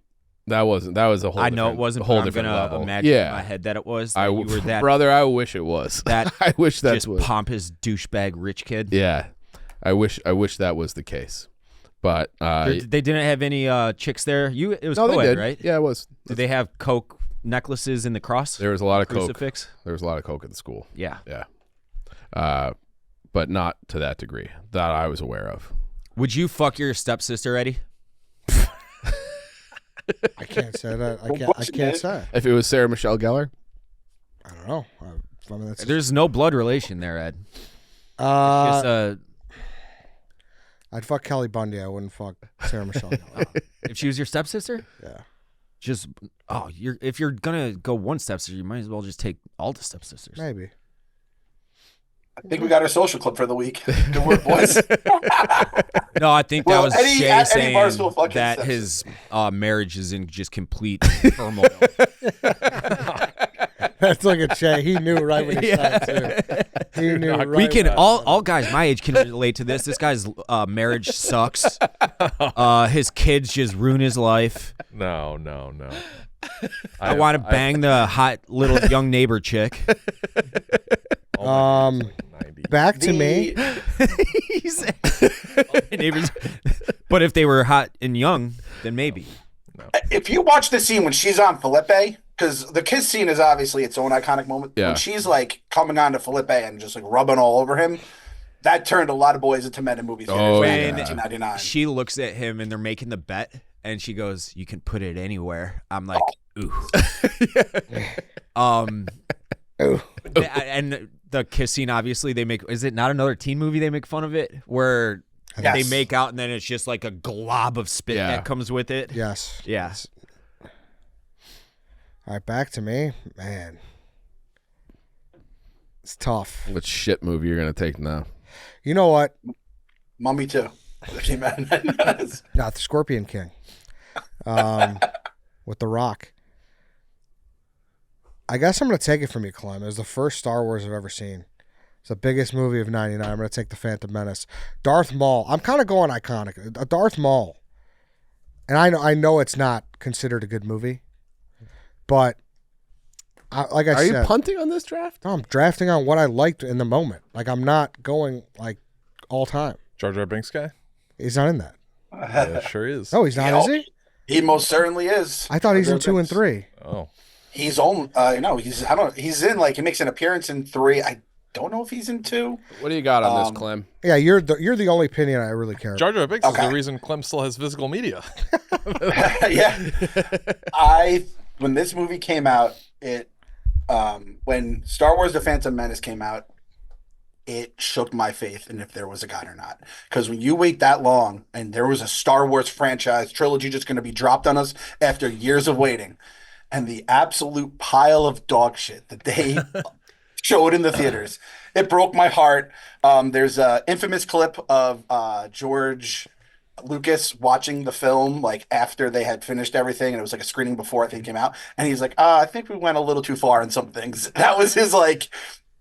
That was a whole. I know it different- wasn't, a whole but I'm different gonna level. imagine Yeah, in my head that it was. I That you were that brother. I wish it was. that I wish that's just what. pompous douchebag rich kid. Yeah, I wish that was the case, but They didn't have any chicks there. It was no, they co-ed, did. right? Yeah, it was. Did they have coke necklaces in the cross? There was a lot of coke. Crucifix? There was a lot of coke at the school. Yeah. Yeah, but not to that degree that I was aware of. Would you fuck your stepsister, Eddie? I can't say that. I What's can't it? say. If it was Sarah Michelle Gellar, I don't know. I mean, that's There's no blood relation there, Ed. uh, Just I'd fuck Kelly Bundy. I wouldn't fuck Sarah Michelle Gellar. if she was your stepsister, Yeah. just if you're gonna go one stepsister, you might as well just take all the stepsisters. Maybe. I think we got our social clip for the week. Good work, boys. No, I think Well, that was Eddie- Shay Eddie saying Barstool fucking that stepsister. his marriage is in just complete turmoil. That's like a Che. He knew right when he said it, too. He knew right We can when- all guys my age can relate to this. This guy's marriage sucks. His kids just ruin his life. No. I want to bang the hot little young neighbor chick. Back to me. He's- neighbors. But if they were hot and young, then maybe. If you watch the scene when she's on Felipe, because the kiss scene is obviously its own iconic moment. Yeah. When she's like coming on to Felipe and just like rubbing all over him, that turned a lot of boys into men in movie theaters Oh, back yeah. in 1999. She looks at him and they're making the bet, and she goes, "You can put it anywhere." I'm like, ooh. And the kiss scene, obviously, they make. Is it not another teen movie? They make fun of it where Yes. they make out, and then it's just like a glob of spit Yeah. that comes with it. Yes. Yeah. All right, back to me. Man. It's tough. what shit movie you're gonna take now? You know what? Mummy too. Not the Scorpion King. With The Rock. I guess I'm going to take it from you, Clem. It was the first Star Wars I've ever seen. It's the biggest movie of 99. I'm going to take The Phantom Menace. Darth Maul. I'm kind of going iconic. A Darth Maul. And I know it's not considered a good movie. But, like I Are said. you punting on this draft? No, I'm drafting on what I liked in the moment. Like, I'm not going, like, all time. Jar Jar Binks guy? He's not in that. Yeah, sure is. No, he's not, is he? He most certainly is. I thought he's in 2 and 3. Oh. He's on. He's in like he makes an appearance in 3. I don't know if he's in 2. What do you got on this, Clem? Yeah, you're the only opinion I really care about. Jar Jar Binks is Okay. the reason Clem still has physical media. Yeah. When this movie came out, it When Star Wars: The Phantom Menace came out, it shook my faith in if there was a God or not. Because when you wait that long and there was a Star Wars franchise trilogy just going to be dropped on us after years of waiting, and the absolute pile of dog shit that they showed in the theaters, it broke my heart. There's an infamous clip of George Lucas watching the film like after they had finished everything, and it was like a screening before I think it came out, and he's like, I think we went a little too far in some things. That was his like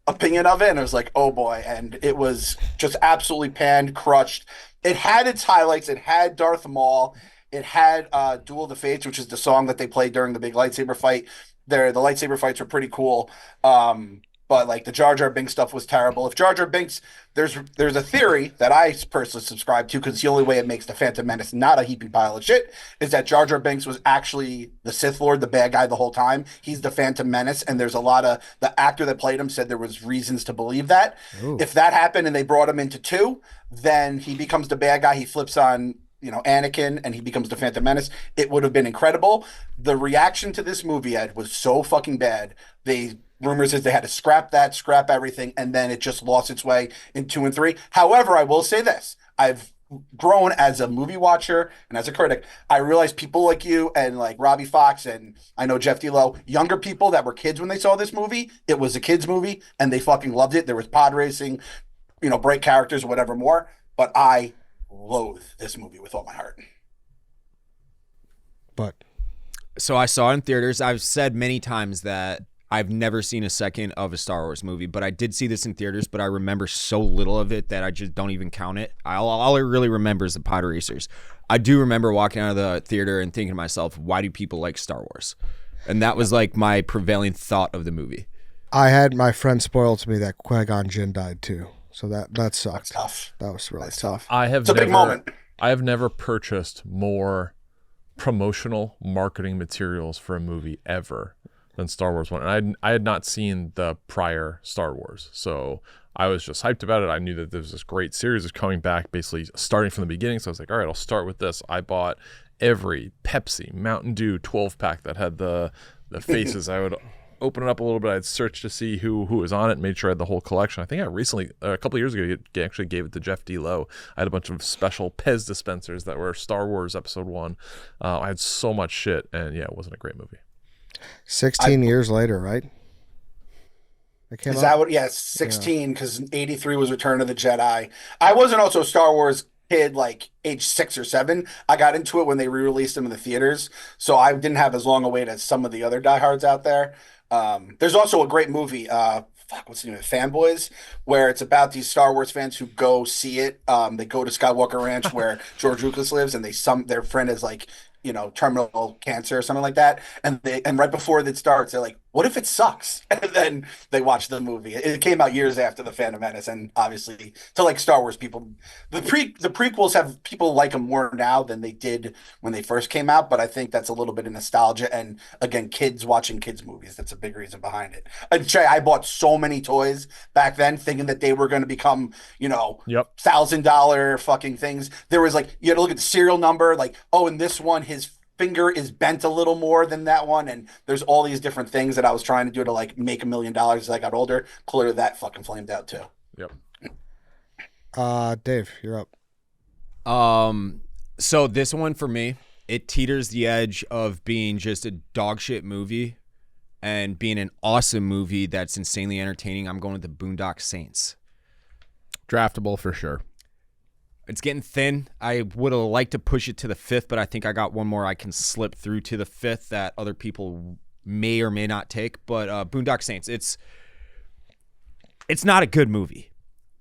opinion of it, and I was like, oh boy. And it was just absolutely panned, crushed. It had its highlights. It had Darth Maul. It had Duel of the Fates, which is the song that they played during the big lightsaber fight. The lightsaber fights were pretty cool. But like the Jar Jar Binks stuff was terrible. If Jar Jar Binks, there's a theory that I personally subscribe to, because it's the only way it makes the Phantom Menace not a heaping pile of shit, is that Jar Jar Binks was actually the Sith Lord, the bad guy the whole time. He's the Phantom Menace, and there's a lot of the actor that played him said there was reasons to believe that. Ooh. If that happened and they brought him into 2, then he becomes the bad guy. He flips on Anakin, and he becomes the Phantom Menace. It would have been incredible. The reaction to this movie, Ed, was so fucking bad. Rumors is they had to scrap everything, and then it just lost its way in 2 and 3. However, I will say this. I've grown as a movie watcher and as a critic. I realize people like you and like Robbie Fox, and I know Jeff D'Lo, younger people that were kids when they saw this movie, it was a kid's movie, and they fucking loved it. There was pod racing, bright characters, whatever more. But I loathe this movie with all my heart. But So I saw it in theaters. I've said many times that I've never seen a second of a Star Wars movie, but I did see this in theaters, but I remember so little of it that I just don't even count it. All I really remember is the pod racers. I do remember walking out of the theater and thinking to myself, why do people like Star Wars? And that was like my prevailing thought of the movie. I had my friend spoil to me that Qui-Gon Jinn died too. So that sucked. Tough. That was really tough. It's a big moment. I have never purchased more promotional marketing materials for a movie ever than Star Wars one. And I had not seen the prior Star Wars, so I was just hyped about it. I knew that there was this great series is coming back, basically starting from the beginning. So I was like, all right, I'll start with this. I bought every Pepsi, Mountain Dew 12-pack that had the faces. I would open it up a little bit. I'd search to see who was on it, made sure I had the whole collection. I think I recently, a couple of years ago, actually gave it to Jeff D'Lo. I had a bunch of special Pez dispensers that were Star Wars Episode 1. I had so much shit, and yeah, it wasn't a great movie. 16 years later, right? It came Is out? that what? Yeah, 16, because 83 was Return of the Jedi. I wasn't also a Star Wars kid like age 6 or 7. I got into it when they re-released them in the theaters, so I didn't have as long a wait as some of the other diehards out there. There's also a great movie, what's the name of it? Fanboys, where it's about these Star Wars fans who go see it. They go to Skywalker Ranch where George Lucas lives, and their friend is like, terminal cancer or something like that. And right before it starts, they're like, what if it sucks? And then they watch the movie. It came out years after The Phantom Menace, and obviously to like Star Wars people, the prequels have people like them more now than they did when they first came out. But I think that's a little bit of nostalgia, and again, kids watching kids movies. That's a big reason behind it. And Trey, I bought so many toys back then, thinking that they were going to become, Yep. $1,000 fucking things. There was like, you had to look at the serial number, like, oh, in this one, his finger is bent a little more than that one, and there's all these different things that I was trying to do to like make $1 million as I got older. Clearly that fucking flamed out too. Yep. Dave, you're up. So this one for me, it teeters the edge of being just a dog shit movie and being an awesome movie that's insanely entertaining. I'm going with the Boondock Saints. Draftable for sure. It's getting thin. I would have liked to push it to the 5th, but I think I got one more I can slip through to the 5th that other people may or may not take. But Boondock Saints, it's not a good movie.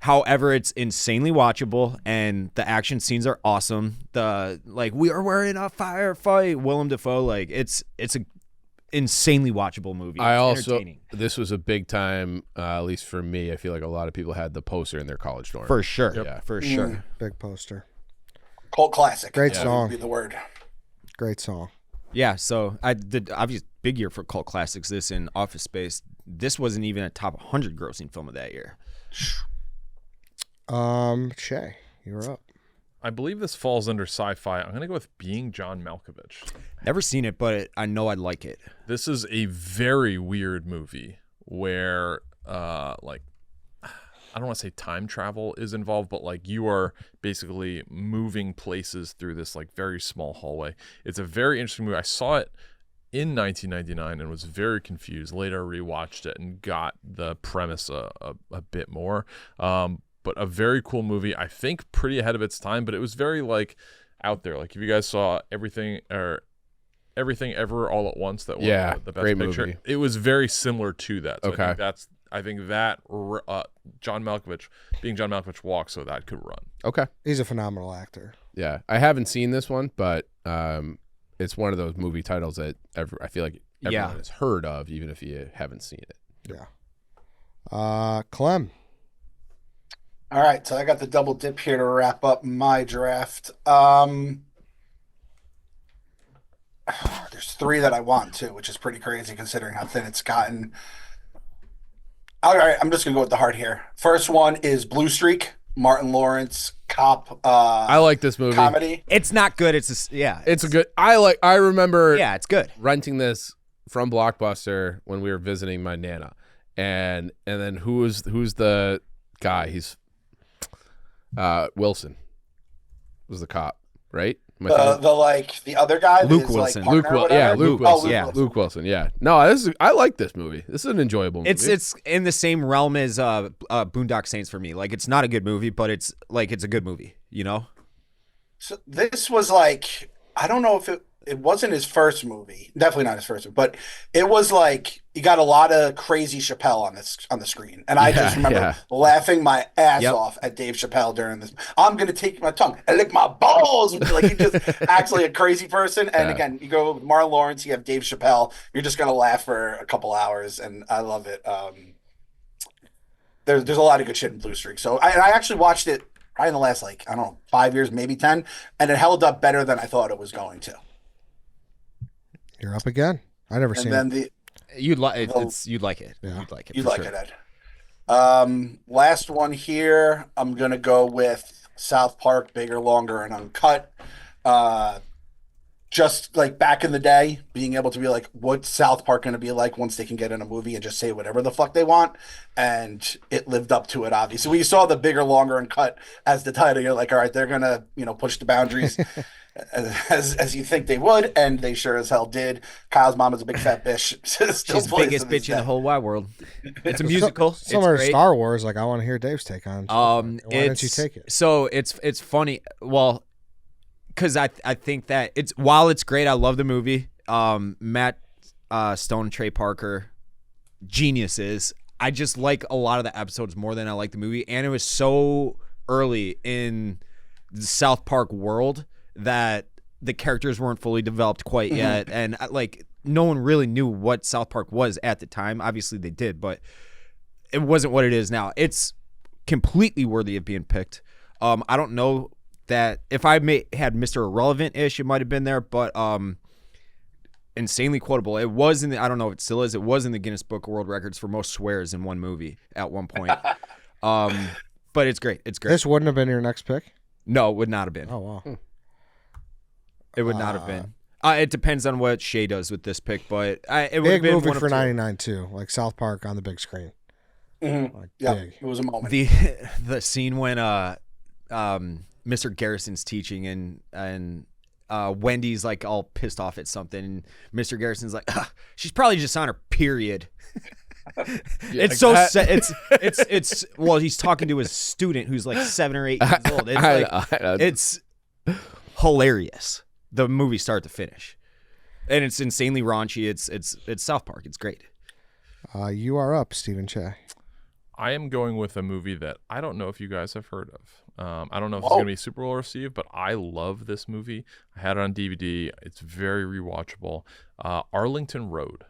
However, it's insanely watchable, and the action scenes are awesome. We are in a firefight, Willem Dafoe, it's a insanely watchable movie. This was a big time, at least for me. I feel like a lot of people had the poster in their college dorm. For sure. Yep. Yeah. For sure. Big poster. Cult classic. Great That song. would be the word. Great song. Yeah, so I did obviously big year for cult classics. This in Office Space. This wasn't even a top 100 grossing film of that year. Shay, you're up. I believe this falls under sci-fi. I'm gonna go with Being John Malkovich. Never seen it, but I know I'd like it. This is a very weird movie where, like, I don't want to say time travel is involved, but like you are basically moving places through this like very small hallway. It's a very interesting movie. I saw it in 1999 and was very confused. Later rewatched it and got the premise a bit more. But a very cool movie. I think pretty ahead of its time, but it was very like out there. Like if you guys saw Everything Ever All at Once, that won the best great picture. movie. It was very similar to that. So Okay. I think that John Malkovich, Being John Malkovich, walks so that could run. Okay. He's a phenomenal actor. Yeah, I haven't seen this one, but it's one of those movie titles that I feel like everyone has heard of, even if you haven't seen it. Yeah. Clem. All right, so I got the double dip here to wrap up my draft. There's 3 that I want to, which is pretty crazy considering how thin it's gotten. All right, I'm just gonna go with the heart here. First one is Blue Streak, Martin Lawrence cop. I like this movie. Comedy. It's not good. It's It's a good. I remember. Yeah, it's good. Renting this from Blockbuster when we were visiting my nana, and then who's the guy? He's Wilson was the cop, right? Am I thinking- The other guy, Luke his, Wilson. Like, partner or whatever? Luke Oh, Wilson. yeah. Wilson. Luke Wilson. Yeah. No, I like this movie. This is an enjoyable movie. It's in the same realm as Boondock Saints for me. Like it's not a good movie, but it's a good movie. You know? So this was like, I don't know if it wasn't his first movie, definitely not his first, but it was like you got a lot of crazy Chappelle on the screen, and I just remember laughing my ass off at Dave Chappelle during this. I'm gonna take my tongue and lick my balls, like he just acts like a crazy person. And again, you go with Martin Lawrence, you have Dave Chappelle, you're just gonna laugh for a couple hours, and I love it. There's a lot of good shit in Blue Streak. So I actually watched it probably in the last 5 years, maybe 10, and it held up better than I thought it was going to. You're up again. I never seen And it. then You'd like it. You'd like it. Yeah. You'd like it. you for like sure. it, Ed. Last one here. I'm gonna go with South Park, Bigger, Longer, and Uncut. Just like back in the day, being able to be like, what's South Park going to be like once they can get in a movie and just say whatever the fuck they want? And it lived up to it, obviously. When you saw the Bigger, Longer, and Cut as the title, you're like, all right, they're going to, push the boundaries as you think they would. And they sure as hell did. Kyle's mom is a big fat bitch. Still She's the plays biggest to this bitch in the day. whole wide world. It's a musical. Similar it's to great. Star Wars, like I want to hear Dave's take on. Why didn't you take it? So it's funny. Well, because I think that while it's great, I love the movie. Matt Stone and Trey Parker, geniuses. I just like a lot of the episodes more than I like the movie, and it was so early in the South Park world that the characters weren't fully developed quite yet, and no one really knew what South Park was at the time. Obviously, they did, but it wasn't what it is now. It's completely worthy of being picked. I don't know that if I had Mr. Irrelevant-ish, it might have been there, but insanely quotable. It was I don't know if it still is, it was in the Guinness Book of World Records for most swears in one movie at one point. But it's great. It's great. This wouldn't have been your next pick? No, it would not have been. Oh, wow. It would not have been. It depends on what Shay does with this pick, but it would have Big been movie one of for two. 99 too, like South Park on the big screen. Like Yeah, big. it was a moment. The scene when Mr. Garrison's teaching and Wendy's like all pissed off at something, and Mr. Garrison's like, she's probably just on her period. It's so it's well, he's talking to his student who's like 7 or 8 years old. It's hilarious. The movie start to finish, and it's insanely raunchy. It's South Park. It's great. You are up, Steven Cheah. I am going with a movie that I don't know if you guys have heard of. I don't know if it's going to be super well received, but I love this movie. I had it on DVD. It's very rewatchable. Arlington Road.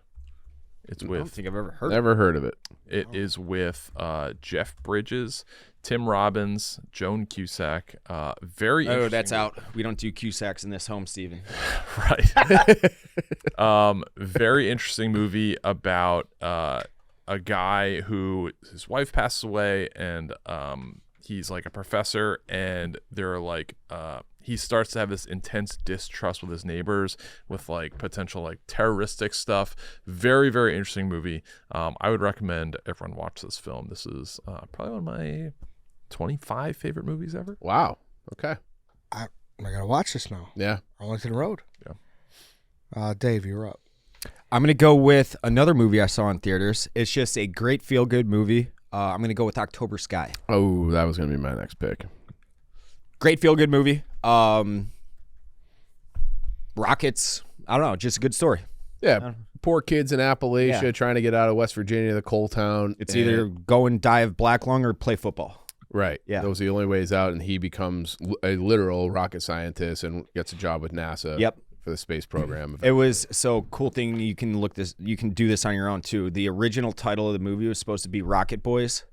It's I don't with. think I've ever heard. Never heard of it. It is with Jeff Bridges, Tim Robbins, Joan Cusack. Very. Oh, that's interesting out. We don't do Cusacks in this home, Steven. Right. Very interesting movie about a guy who his wife passes away, and he's like a professor, and they're like he starts to have this intense distrust with his neighbors, with like potential like terroristic stuff. Very, very interesting movie. I would recommend everyone watch this film. This is probably one of my 25 favorite movies ever. Wow. Okay. I gotta watch this now. Yeah. Arlington Road. Yeah. Dave, you're up. I'm going to go with another movie I saw in theaters. It's just a great feel-good movie. I'm going to go with October Sky. Oh, that was going to be my next pick. Great feel-good movie. Rockets. I don't know. Just a good story. Yeah. Poor kids in Appalachia Yeah. trying to get out of West Virginia, the coal town. It's either go and die of black lung or play football. Right. Yeah. Those are the only ways out, and he becomes a literal rocket scientist and gets a job with NASA. Yep. For the space program. It was so cool thing. You can do this on your own too. The original title of the movie was supposed to be Rocket Boys,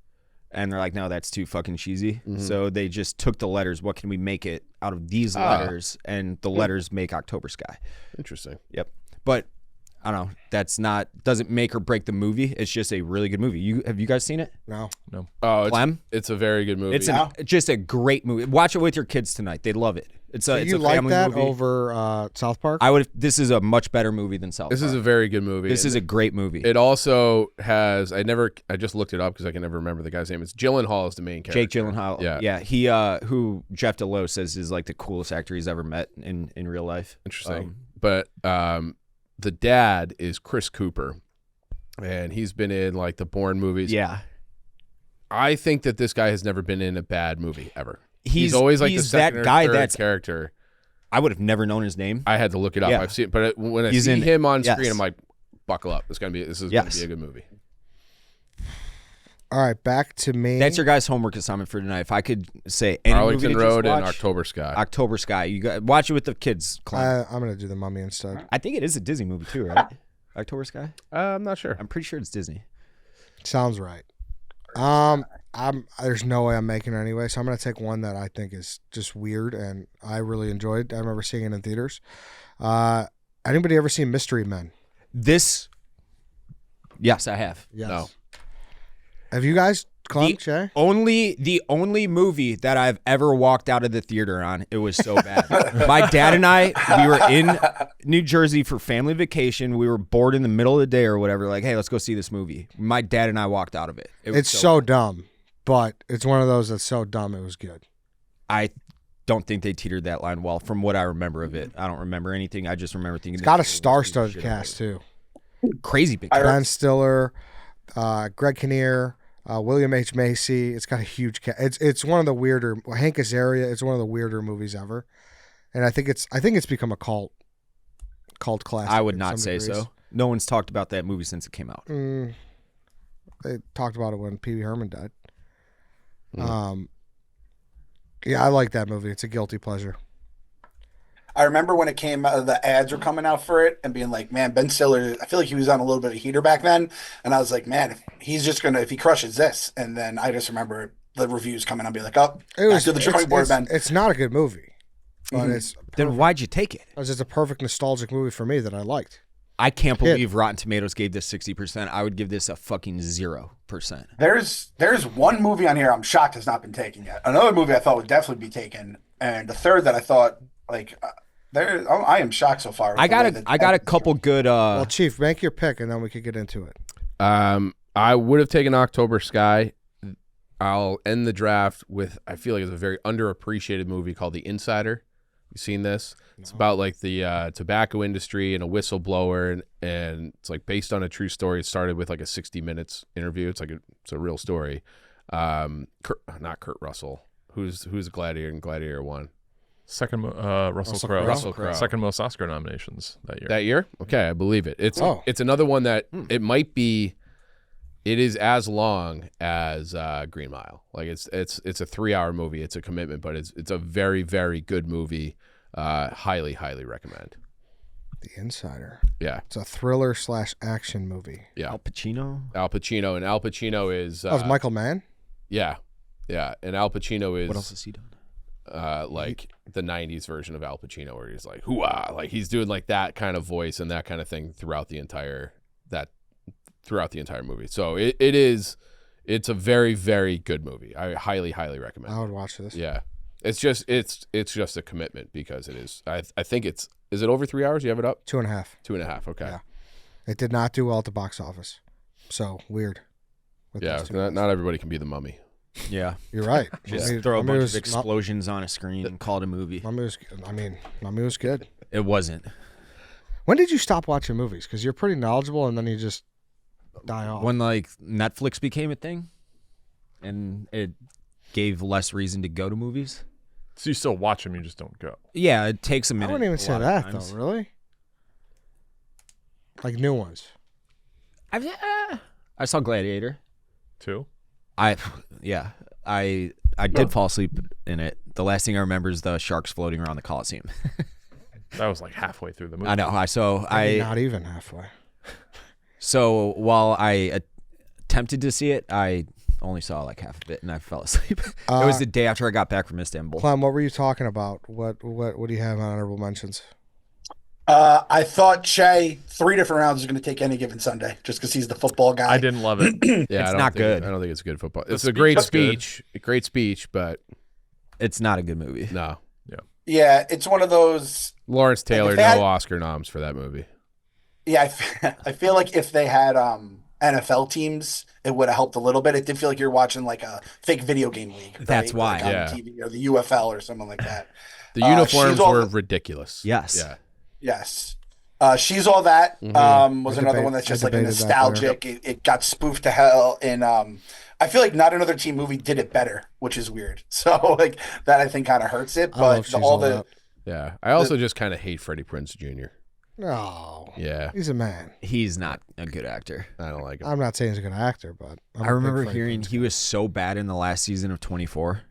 and they're like, no, that's too fucking cheesy. So they just took the letters. What can we make it out of these letters? And the letters make October Sky. Interesting. Yep. But I don't know. Doesn't make or break the movie. It's just a really good movie. Have you guys seen it? No. Oh, Clem? it's a very good movie. It's just a great movie. Watch it with your kids tonight. They'd love it. It's a like family that movie. over South Park? This is a much better movie than South This Park. is a very good movie. This is a great movie. It also has. I just looked it up because I can never remember the guy's name. It's Gyllenhaal is the main character. Jake Gyllenhaal. Yeah. He who Jeff DeLoe says is like the coolest actor he's ever met in real life. Interesting. But the dad is Chris Cooper, and he's been in like the Bourne movies. Yeah. I think that this guy has never been in a bad movie ever. He's always like the he's second that or guy third that's character. I would have never known his name. I had to look it up. Yeah. I've seen, but when I He's see in- him on yes. screen, I'm like, buckle up. This is gonna be a good movie. All right, back to me. That's your guys' homework assignment for tonight. If I could say any Arlington movie to just Road and watch, October Sky. October Sky. You got watch it with the kids. Clem. I'm gonna do the Mummy instead. I think it is a Disney movie too, right? October Sky. I'm not sure. I'm pretty sure it's Disney. Sounds right. There's no way I'm making it anyway, so I'm gonna take one that I think is just weird and I really enjoyed. I remember seeing it in theaters. Anybody ever seen Mystery Men? Yes, I have. Yes. No. Have you guys, Clem, Cheah? The only movie that I've ever walked out of the theater on, it was so bad. My dad and I, we were in New Jersey for family vacation. We were bored in the middle of the day or whatever. Like, hey, let's go see this movie. My dad and I walked out of it. It was It's so dumb, but it's one of those that's so dumb it was good. I don't think they teetered that line well from what I remember of it. I don't remember anything. I just remember thinking It's got a star-studded cast too. crazy big. Ben Stiller, Greg Kinnear, William H. Macy. It's got a huge cast. It's one of the weirder. Hank Azaria. It's one of the weirder movies ever, and I think it's become a cult classic. I would in not some say degrees. so. No one's talked about that movie since it came out. They talked about it when Pee Wee Herman died. Yeah, I like that movie. It's a guilty pleasure. I remember when it came out, the ads were coming out for it and being like, man, Ben Stiller, I feel like he was on a little bit of heater back then. And I was like, man, if he crushes this. And then I just remember the reviews coming out and be like, oh, back to the drawing board, Ben. It's not a good movie, but Then why'd you take it? it's a perfect nostalgic movie for me that I liked. I can't believe Rotten Tomatoes gave this 60%. I would give this a fucking 0%. There's one movie on here I'm shocked has not been taken yet. Another movie I thought would definitely be taken. And the third that I thought, like, I am shocked so far. I got a couple good. Well, Chief, make your pick, and then we could get into it. I would have taken October Sky. I'll end the draft with, I feel like it's a very underappreciated movie called The Insider. You seen this? It's about like the tobacco industry and a whistleblower, and it's like based on a true story. It started with like a 60 Minutes interview. It's a real story. Not Kurt Russell. Who's Gladiator in Gladiator 1? Second, Russell Crowe. Russell Crowe. Second most Oscar nominations that year. That year? Okay, I believe it. It's another one that it might be. It is as long as Green Mile. Like it's a 3-hour movie. It's a commitment, but it's a very, very good movie. Highly recommend. The Insider. Yeah, It's a thriller / action movie. yeah. Al Pacino. Al Pacino is. That was Michael Mann. Yeah, and Al Pacino is. What else has he done? Like the 90s version of Al Pacino, where he's like hoo-ah, like he's doing like that kind of voice and that kind of thing throughout the entire movie. So it is It's a very, very good movie. I highly, highly recommend. I would watch this. Yeah, it's just a commitment because it is. I think is it over 3 hours? You have it up 2.5. 2.5. Okay. Yeah. It did not do well at the box office. So weird. with Yeah, those two not everybody can be the Mummy. Yeah. You're right. Just Mummy- throw a Mummy bunch was of explosions on a screen and call it a movie. Mummy was good. It wasn't. When did you stop watching movies? Because you're pretty knowledgeable, and then you just die off. When like Netflix became a thing, and it gave less reason to go to movies. So you still watch them, you just don't go. Yeah, it takes a I minute. wouldn't even a say lot of that times. though. Really? Like new ones. I saw Gladiator. Too? I did fall asleep in it. The last thing I remember is the sharks floating around the Coliseum. That was like halfway through the movie. I know. Not even halfway. So while I attempted to see it, I only saw like half of it and I fell asleep. It was the day after I got back from Istanbul. Clem, what were you talking about? What do you have on honorable mentions? I thought Cheah 3 different rounds was going to take any given Sunday just because he's the football guy. I didn't love it. Yeah, It's not good. I don't think it's good football. It's a speech great was good. speech, but It's not a good movie. no. Yeah, it's one of those. Lawrence Taylor, if they had- no Oscar noms for that movie. Yeah, I feel like if they had NFL teams, it would have helped a little bit. It did feel like you're watching like a fake video game league. That's right? why. Like on Yeah. TV or the UFL or something like that. The uniforms she's all- were ridiculous. Yes. Yeah. Yes. She's All That was I another one that's I just like a debated that nostalgic. It got spoofed to hell, and I feel like not another team movie did it better, which is weird. So like that, I think kind of hurts it. I love But She's all All the That. Yeah. I also just kind of hate Freddie Prinze Jr. No. Yeah. He's a man. He's not a good actor. I don't like him. I'm not saying he's a good actor, but I'm I a big remember Freddie hearing Prinze he was so bad in the last season of 24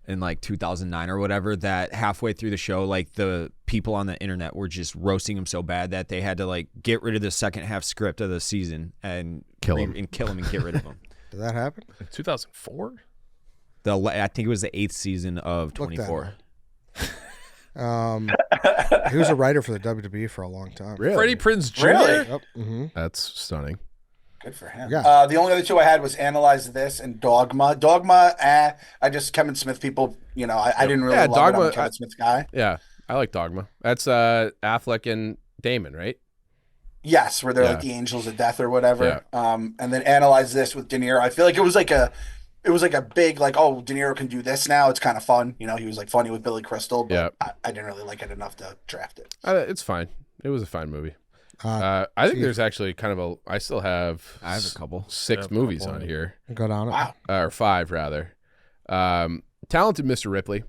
in like 2009 or whatever that halfway through the show, like the people on the internet were just roasting him so bad that they had to like get rid of the second half script of the season and Kill him and get rid of him. Did that happen? In 2004? I think it was the 8th season of Look that 24. He was a writer for the WWE for a long time. Really? Freddie Prinze Jr.? Really? Yep. Mm-hmm. That's stunning. good for him. Yeah. The only other two I had was Analyze This and Dogma. Dogma, I just Kevin Smith people. You know, I didn't really Yeah, love Dogma, it. I'm a Kevin Smith guy. Yeah. I like Dogma. That's Affleck and Damon, right? Yes, where they're Yeah. like the angels of death or whatever. Yeah. And then Analyze This with De Niro. I feel like it was like a big like, oh, De Niro can do this now. It's kind of fun. You know, he was like funny with Billy Crystal, but Yeah. I didn't really like it enough to draft it. It's fine. It was a fine movie. I think there's actually kind of I still have I have a couple. 6 Yeah, movies couple. on here. Go down it. Wow. Or 5 rather. Talented Mr. Ripley.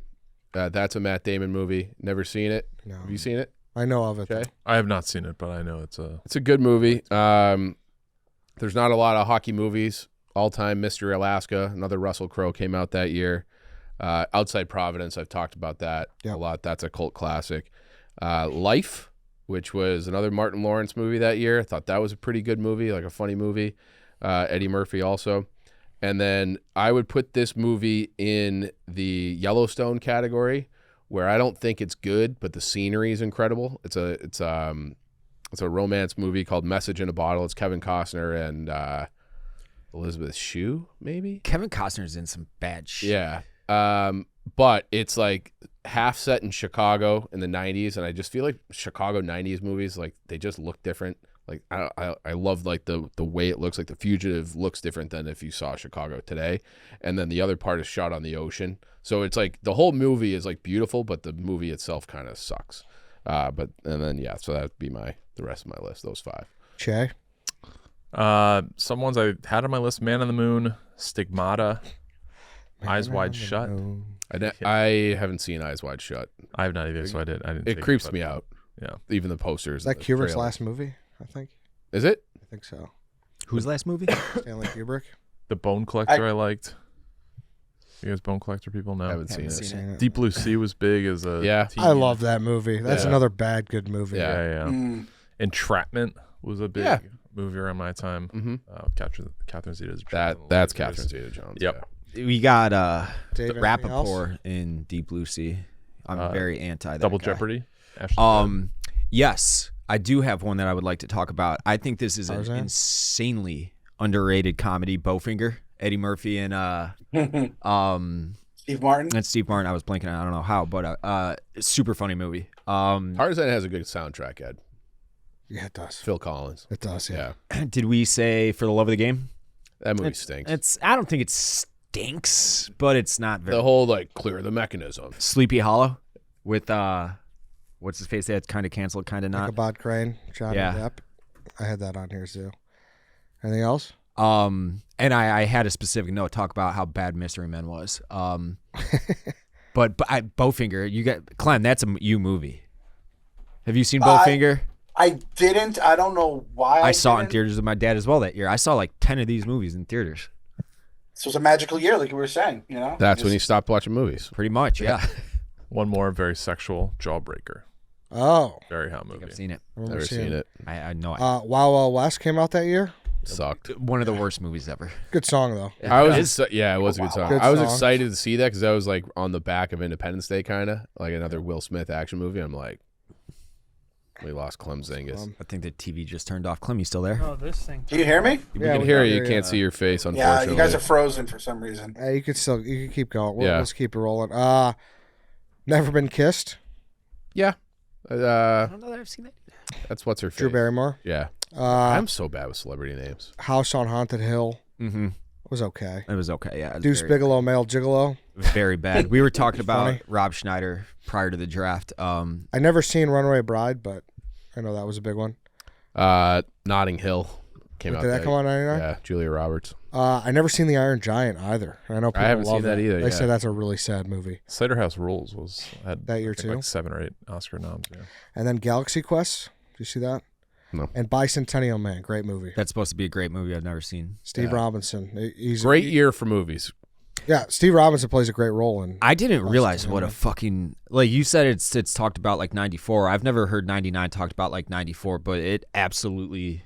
That's a Matt Damon movie. Never seen it. No. Have you seen it? I know of it. Okay. I have not seen it, but I know it's a... It's a good movie. There's not a lot of hockey movies. All Time Mr. Alaska, another Russell Crowe came out that year. Outside Providence, I've talked about that Yep. a lot. That's a cult classic. Life, which was another Martin Lawrence movie that year. I thought that was a pretty good movie, like a funny movie. Eddie Murphy also. And then I would put this movie in the Yellowstone category, where I don't think it's good, but the scenery is incredible. It's a romance movie called Message in a Bottle. It's Kevin Costner and Elizabeth Shue, maybe. Kevin Costner's in some bad shit. Yeah. But it's like half set in Chicago in the 90s, and I just feel like Chicago 90s movies, like they just look different. Like I love like the way it looks. Like The Fugitive looks different than if you saw Chicago today. And then the other part is shot on the ocean. So it's like the whole movie is like beautiful, but the movie itself kind of sucks. So that'd be the rest of my list, those 5. Che. Some ones I had on my list: Man on the Moon, Stigmata, Eyes Wide Shut. I haven't seen Eyes Wide Shut. I have not either, so I didn't. It take creeps but- me out. Yeah. Even the posters. Is that and the Kubrick's trailers. last movie? I think. Is it? I think so. Whose last movie? Stanley Kubrick. The Bone Collector I liked. You guys Bone Collector people? No. I haven't seen Haven't it. seen Seen it. Deep Blue Sea was big as a Yeah. teen. I love that movie. That's Yeah. another bad good movie. Yeah. Yeah. Entrapment was a big Yeah. movie around my time. Mm-hmm. Catherine Zeta-Jones. That's Catherine Zeta-Jones. Yep. We got Dave, anything else? Rappaport in Deep Blue Sea. I'm very anti that Double guy. Jeopardy. Ashley Yes, I do have one that I would like to talk about. I think this is an Tarzan? insanely underrated comedy, Bowfinger, Eddie Murphy and Steve Martin. and Steve Martin. I was blanking. I don't know how, but super funny movie. Tarzan has a good soundtrack, Ed. Yeah, it does. Phil Collins. It does. Yeah. Yeah. Did we say For the Love of the Game? That movie stinks. I don't think it stinks, but it's not very. The whole like clear the mechanism. Sleepy Hollow with what's his face? That's kind of canceled, kind of not. Ichabod Crane, Johnny Yeah. Depp. I had that on here too. Anything else? And I had a specific note talk about how bad Mystery Men was. But Bowfinger, you got Clem. That's a you movie. Have you seen Bowfinger? I didn't. I don't know why. I saw it in didn't. theaters with my dad as well that year. I saw like 10 of these movies in theaters. This was a magical year, like you were saying. You know, That's when you stopped watching movies. Pretty much, yeah. One more very sexual, Jawbreaker. Oh, Very hot movie. I've seen it. I've Never seen it. I know it. Wild Wild West came out that year. Sucked. One of the worst movies ever. Good song though. I was yeah, it was a good song. Good I was song. excited to see that because that was like on the back of Independence Day, kind of like another Will Smith action movie. I'm like, we lost Clem Zingas. I think the TV just turned off. Clem, you still there? Oh, this thing. Do you hear me? We Yeah, can we hear can you. hear You you. can't see your face, Yeah, unfortunately. you guys are frozen for some reason. Hey, you can keep going. Yeah. Let's keep it rolling. Never Been Kissed. Yeah. I don't know that I've seen that. That's what's her face. Drew Barrymore. Yeah. I'm so bad with celebrity names. House on Haunted Hill Mm-hmm. was okay. It was okay, yeah. It was Deuce very, Bigelow, Male Gigolo. very bad. We were talking about Funny. Rob Schneider prior to the draft. I never seen Runaway Bride, but I know that was a big one. Notting Hill came out. Did that come on 99? Yeah, Julia Roberts. I never seen The Iron Giant either. I know people haven't love seen that either, They yeah. say that's a really sad movie. Slater House Rules had That year I think, too? like 7 or 8 Oscar noms. Yeah. And then Galaxy Quest. Did you see that? No. And Bicentennial Man. Great movie. That's supposed to be a great movie I've never seen. Steve Robinson. He's Great year for movies. Yeah, Steve Robinson plays a great role in. I didn't realize Bicentennial what a Man. fucking like you said it's talked about like 94. I've never heard 99 talked about like 94, but it absolutely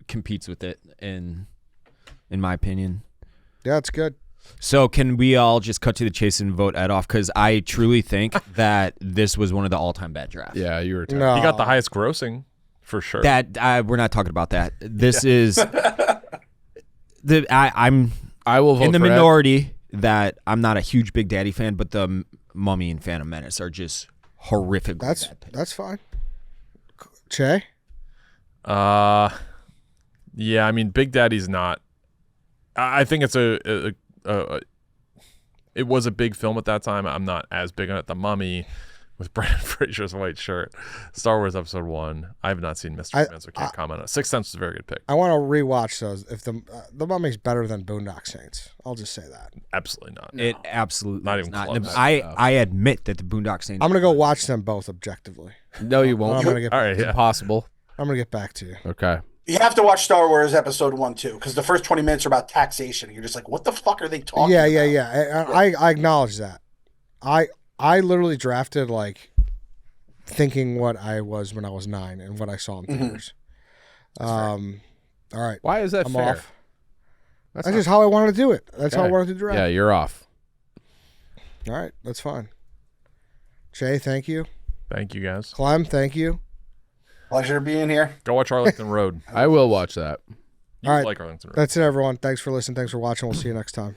competes with it in my opinion. Yeah, it's good. So can we all just cut to the chase and vote Ed off? Because I truly think that this was one of the all-time bad drafts. Yeah, you were. No. He got the highest grossing for sure. That we're not talking about that. This is I'm I will vote in the for Ed. minority that I'm not a huge Big Daddy fan, but the Mummy and Phantom Menace are just horrific. That's fine. Che? Yeah, I mean, Big Daddy's not. I think it's it was a big film at that time. I'm not as big on it. The Mummy with Brendan Fraser's white shirt, Star Wars Episode 1. I have not seen Mystery Men, so can't comment on it. Sixth Sense is a very good pick. I want to rewatch those. If the Mummy's better than Boondock Saints, I'll just say that. Absolutely not. It absolutely Not is even not. close. I admit that the Boondock Saints. I'm gonna go watch them both objectively. No, you won't. I'm gonna get. All right, yeah. Impossible. I'm gonna get back to you. Okay. You have to watch Star Wars Episode 1 too, because the first 20 minutes are about taxation. And you're just like, what the fuck are they talking Yeah, about? yeah. I acknowledge that. I literally drafted like thinking what I was when I was 9 and what I saw in theaters. All right, Why is that I'm fair? off. That's just how I wanted to do it. That's how I Okay. wanted to draft. Yeah, you're off. All right, that's fine. Che, thank you. Thank you, guys. Clem, thank you. Pleasure being here. Go watch Arlington Road. I will watch that. You All right. like Arlington Road. That's it, everyone. Thanks for listening. Thanks for watching. We'll see you next time.